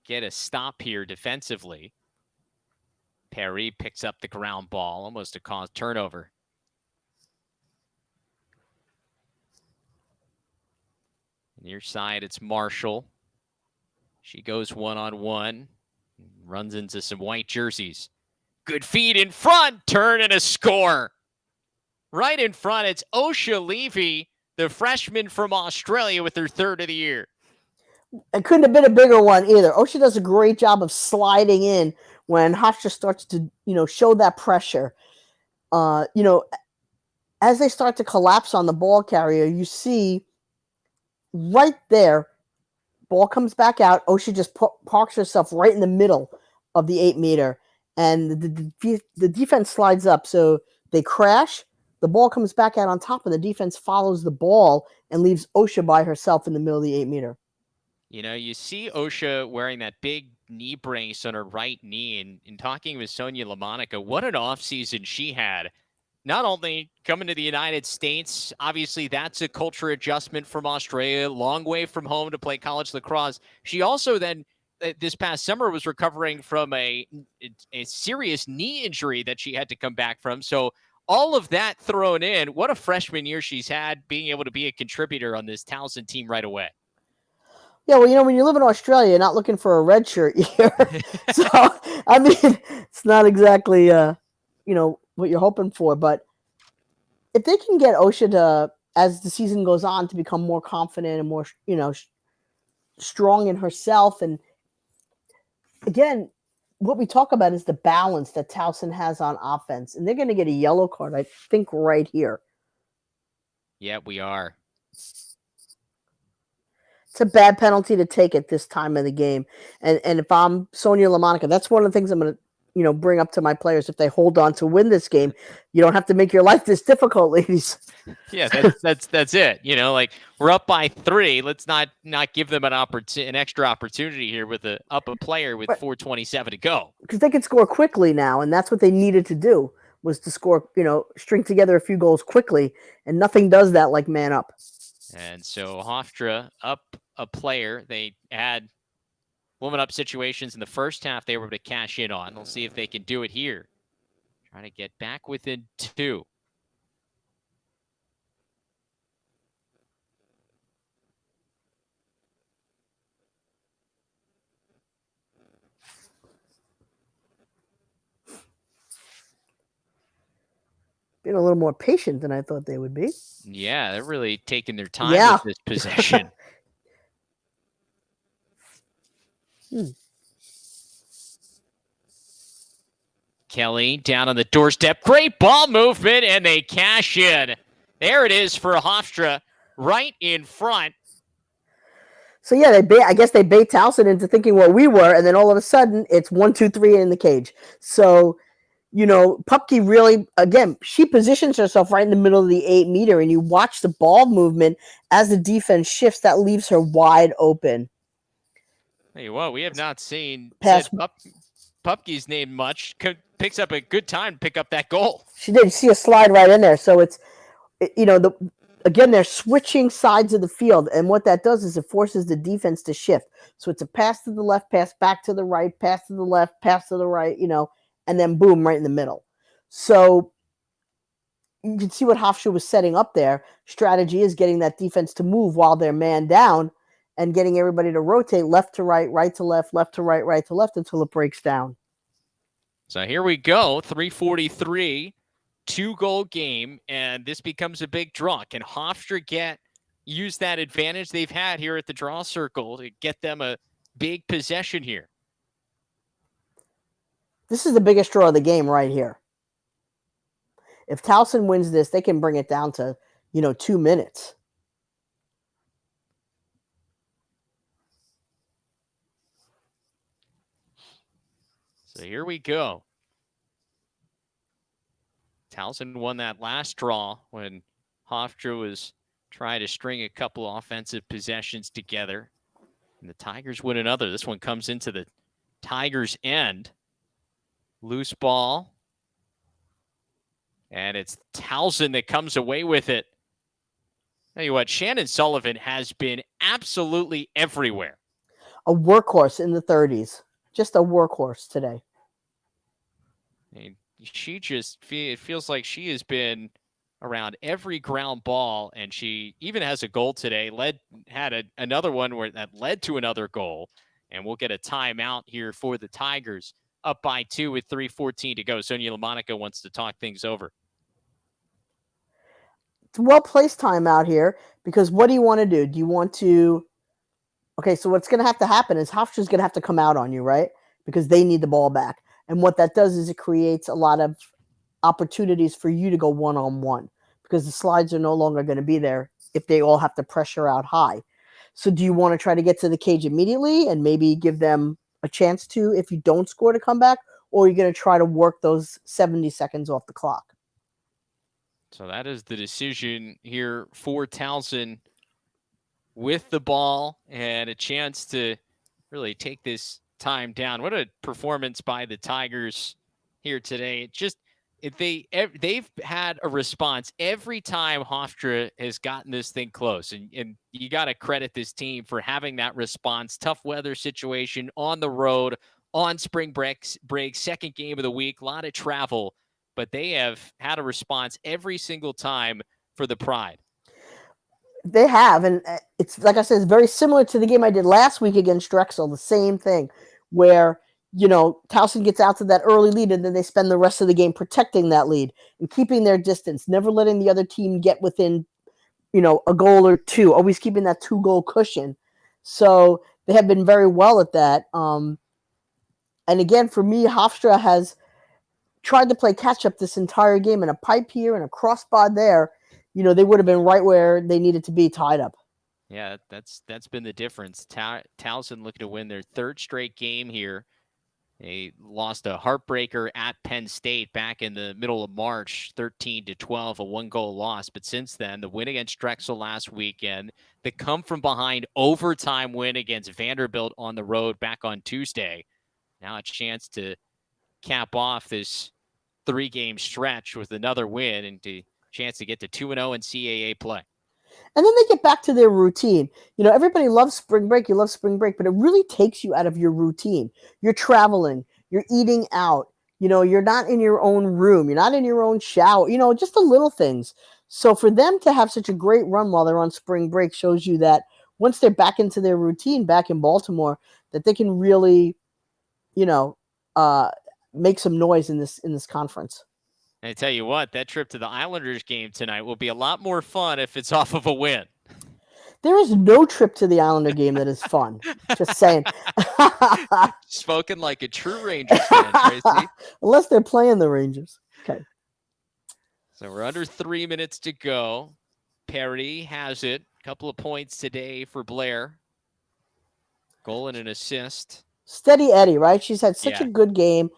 Get a stop here defensively. Perry picks up the ground ball, almost a caused turnover. Near side, it's Marshall. She goes one-on-one, runs into some white jerseys. Good feed in front, turn and a score. Right in front, it's Osha Levy, the freshman from Australia, with her third of the year. It couldn't have been a bigger one either. Osha does a great job of sliding in when Hofstra starts to, show that pressure. As they start to collapse on the ball carrier, you see right there, ball comes back out. Osha just parks herself right in the middle of the 8-meter, and the defense slides up. So they crash. The ball comes back out on top, and the defense follows the ball and leaves Osha by herself in the middle of the 8-meter. You see Osha wearing that big knee brace on her right knee, and in talking with Sonia LaMonica, what an offseason she had. Not only coming to the United States, obviously that's a culture adjustment from Australia, long way from home to play college lacrosse. She also then, this past summer, was recovering from a serious knee injury that she had to come back from. So all of that thrown in, what a freshman year she's had, being able to be a contributor on this Towson team right away. Yeah, well, when you live in Australia, you're not looking for a red shirt year. So, I mean, it's not exactly, what you're hoping for. But if they can get Osha to, as the season goes on, to become more confident and more, strong in herself. And again, what we talk about is the balance that Towson has on offense. And they're going to get a yellow card, I think, right here. Yeah, we are. It's a bad penalty to take at this time of the game. And if I'm Sonia LaMonica, that's one of the things I'm going to, bring up to my players. If they hold on to win this game, you don't have to make your life this difficult, ladies. Yeah, that's it. Like, we're up by 3. Let's not give them an extra opportunity here with a player with 4:27 to go. Because they can score quickly now, and that's what they needed to do, was to score, string together a few goals quickly, and nothing does that like man up. And so Hofstra up a player. They had woman up situations in the first half they were able to cash in on. We'll see if they can do it here. Trying to get back within 2. Being a little more patient than I thought they would be. Yeah, they're really taking their time with this possession. Kelly down on the doorstep. Great ball movement, and they cash in. There it is for Hofstra, right in front. So, yeah, I guess they bait Towson into thinking what we were, and then all of a sudden, it's 1, 2, 3 in the cage. So, Pupke really, again, she positions herself right in the middle of the 8-meter, and you watch the ball movement as the defense shifts. That leaves her wide open. Hey, whoa, we have not seen Pupke's name much. Picks up a good time to pick up that goal. She did. You see a slide right in there. So it's, again, they're switching sides of the field, and what that does is it forces the defense to shift. So it's a pass to the left, pass back to the right, pass to the left, pass to the right, and then boom, right in the middle. So you can see what Hofstra was setting up there. Strategy is getting that defense to move while they're man down and getting everybody to rotate left to right, right to left to right, right to left until it breaks down. So here we go, 3:43, 2-goal game, and this becomes a big draw. Can Hofstra use that advantage they've had here at the draw circle to get them a big possession here? This is the biggest draw of the game right here. If Towson wins this, they can bring it down to, 2 minutes. So here we go. Towson won that last draw when Hofstra was trying to string a couple offensive possessions together. And the Tigers win another. This one comes into the Tigers' end. Loose ball. And it's Towson that comes away with it. Tell you what, Shannon Sullivan has been absolutely everywhere. A workhorse in the 30s. Just a workhorse today. And it feels like she has been around every ground ball, and she even has a goal today. Had another one that led to another goal, and we'll get a timeout here for the Tigers, up by 2 with 3:14 to go. Sonia LaMonica wants to talk things over. It's a well-placed timeout here, because what do you want to do? Do you want to Okay, so what's going to have to happen is Hofstra's going to have to come out on you, right? Because they need the ball back. And what that does is it creates a lot of opportunities for you to go one-on-one because the slides are no longer going to be there if they all have to pressure out high. So do you want to try to get to the cage immediately and maybe give them a chance to, if you don't score, to come back? Or are you going to try to work those 70 seconds off the clock? So that is the decision here for Towson with the ball and a chance to really take this time down. What a performance by the Tigers here today. It just they've had a response every time Hofstra has gotten this thing close, and you got to credit this team for having that response. Tough weather situation on the road, on spring break, second game of the week, a lot of travel, but they have had a response every single time for the Pride. They have, and it's like I said, it's very similar to the game I did last week against Drexel. The same thing, where Towson gets out to that early lead, and then they spend the rest of the game protecting that lead and keeping their distance, never letting the other team get within, a goal or two. Always keeping that 2-goal cushion. So they have been very well at that. And again, for me, Hofstra has tried to play catch up this entire game, and a pipe here and a crossbar there. They would have been right where they needed to be, tied up. Yeah, that's been the difference. Towson looking to win their third straight game here. They lost a heartbreaker at Penn State back in the middle of March, 13-12, a 1-goal loss. But since then, the win against Drexel last weekend, the come from behind overtime win against Vanderbilt on the road back on Tuesday. Now a chance to cap off this 3-game stretch with another win and a chance to get to 2-0 in CAA play. And then they get back to their routine. Everybody loves spring break. You love spring break, but it really takes you out of your routine. You're traveling. You're eating out. You're not in your own room. You're not in your own shower. Just the little things. So for them to have such a great run while they're on spring break shows you that once they're back into their routine back in Baltimore, that they can really, make some noise in this conference. And I tell you what, that trip to the Islanders game tonight will be a lot more fun if it's off of a win. There is no trip to the Islander game that is fun. Just saying. Spoken like a true Rangers fan, Tracy. Unless they're playing the Rangers. Okay. So we're under 3 minutes to go. Perry has it. A couple of points today for Blair. Goal and an assist. Steady Eddie, right? She's had such a good game.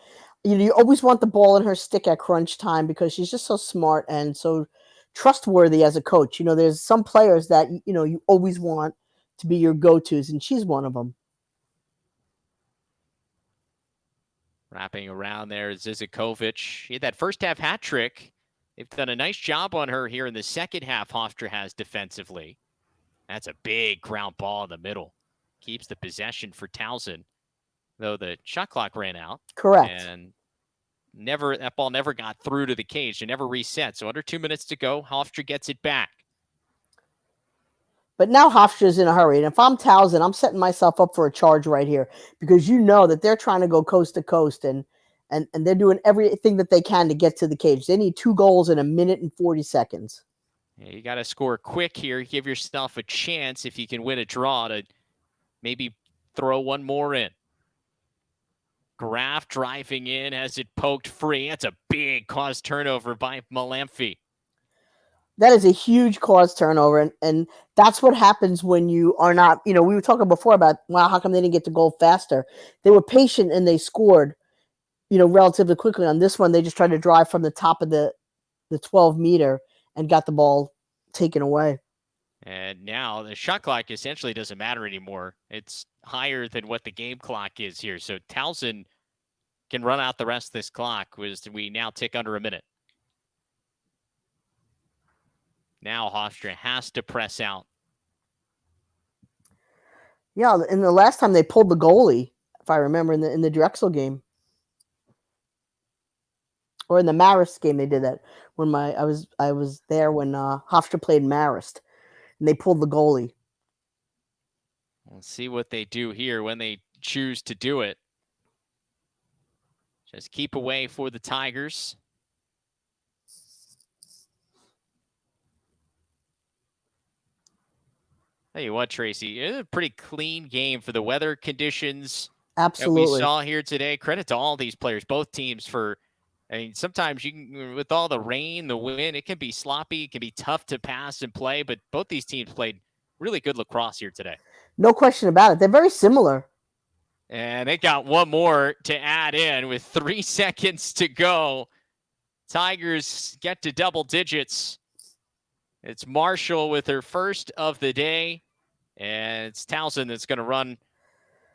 You always want the ball in her stick at crunch time because she's just so smart and so trustworthy as a coach. There's some players that, you always want to be your go-tos, and she's one of them. Wrapping around there is Zizikovic. She had that first half hat trick. They've done a nice job on her here in the second half, Hofstra has defensively. That's a big ground ball in the middle. Keeps the possession for Towson, though the shot clock ran out. Correct. And that ball never got through to the cage. It never reset. So under 2 minutes to go, Hofstra gets it back. But now Hofstra's in a hurry. And if I'm Towson, I'm setting myself up for a charge right here because that they're trying to go coast to coast and they're doing everything that they can to get to the cage. They need 2 goals in 1 minute and 40 seconds. Yeah, you got to score quick here. Give yourself a chance if you can win a draw to maybe throw one more in. Graf driving in, has it poked free. That's a big cause turnover by Malamphy. That is a huge cause turnover, and that's what happens when you are not, we were talking before about, wow, how come they didn't get the goal faster? They were patient and they scored, relatively quickly. On this one, they just tried to drive from the top of the 12-meter and got the ball taken away. And now the shot clock essentially doesn't matter anymore. It's higher than what the game clock is here. So Towson can run out the rest of this clock as we now tick under 1 minute. Now Hofstra has to press out. Yeah, and the last time they pulled the goalie, if I remember, in the Drexel game. Or in the Marist game, they did that when I was there when Hofstra played Marist. And they pulled the goalie. We'll see what they do here when they choose to do it. Just keep away for the Tigers. Tell you what, Tracy, it was a pretty clean game for the weather conditions that we Absolutely. saw here today. Credit to all these players, both teams, for. I mean, sometimes you can, with all the rain, the wind, it can be sloppy, it can be tough to pass and play. But both these teams played really good lacrosse here today. No question about it. They're very similar. And they got one more to add in with 3 seconds to go. Tigers get to double digits. It's Marshall with her first of the day, and it's Towson that's going to run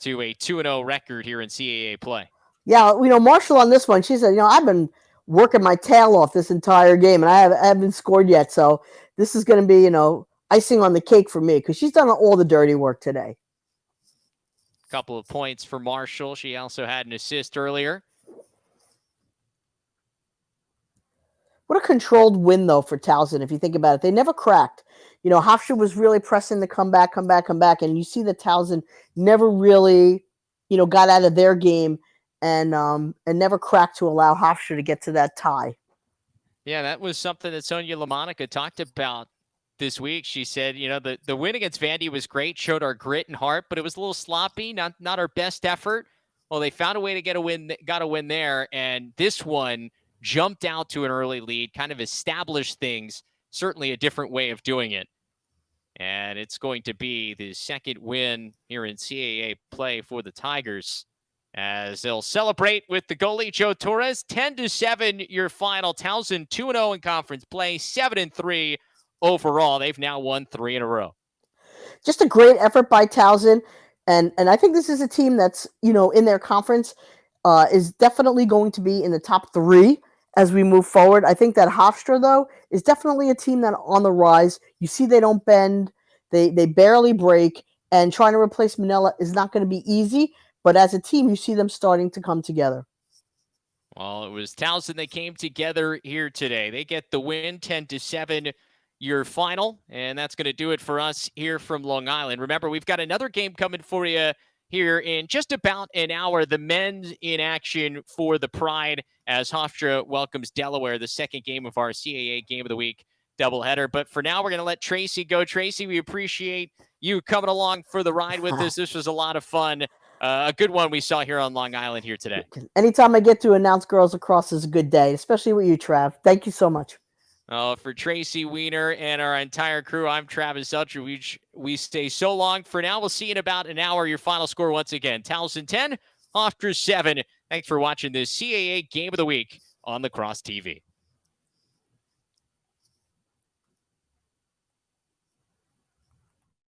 to a 2-0 record here in CAA play. Yeah, Marshall on this one, she said, I've been working my tail off this entire game, and I haven't scored yet. So this is going to be, icing on the cake for me because she's done all the dirty work today. Couple of points for Marshall. She also had an assist earlier. What a controlled win, though, for Towson, if you think about it. They never cracked. Hofstra was really pressing the come back, and you see that Towson never really, got out of their game and never cracked to allow Hofstra to get to that tie. Yeah, that was something that Sonia LaMonica talked about this week. She said, the win against Vandy was great, showed our grit and heart, but it was a little sloppy, not our best effort. Well, they found a way to got a win there, and this one jumped out to an early lead, kind of established things, certainly a different way of doing it. And it's going to be the second win here in CAA play for the Tigers as they'll celebrate with the goalie, Joe Torres. 10-7, your final. Towson 2-0 in conference play, 7-3 overall. They've now won 3 in a row. Just a great effort by Towson. And I think this is a team that's, in their conference is definitely going to be in the top 3 as we move forward. I think that Hofstra, though, is definitely a team that on the rise. You see they don't bend. They barely break. And trying to replace Manila is not going to be easy. But as a team, you see them starting to come together. Well, it was Towson that came together here today. They get the win, 10-7, your final. And that's going to do it for us here from Long Island. Remember, we've got another game coming for you here in just about an hour. The men's in action for the Pride as Hofstra welcomes Delaware, the second game of our CAA Game of the Week doubleheader. But for now, we're going to let Tracy go. Tracy, we appreciate you coming along for the ride with us. This was a lot of fun. A good one we saw here on Long Island here today. Anytime I get to announce girls lacrosse is a good day, especially with you, Trav. Thank you so much. For Tracy Weiner and our entire crew, I'm Travis Seltzer. We stay so long. For now, we'll see you in about an hour. Your final score once again, Towson 10, Hofstra 7. Thanks for watching this CAA Game of the Week on Lacrosse TV.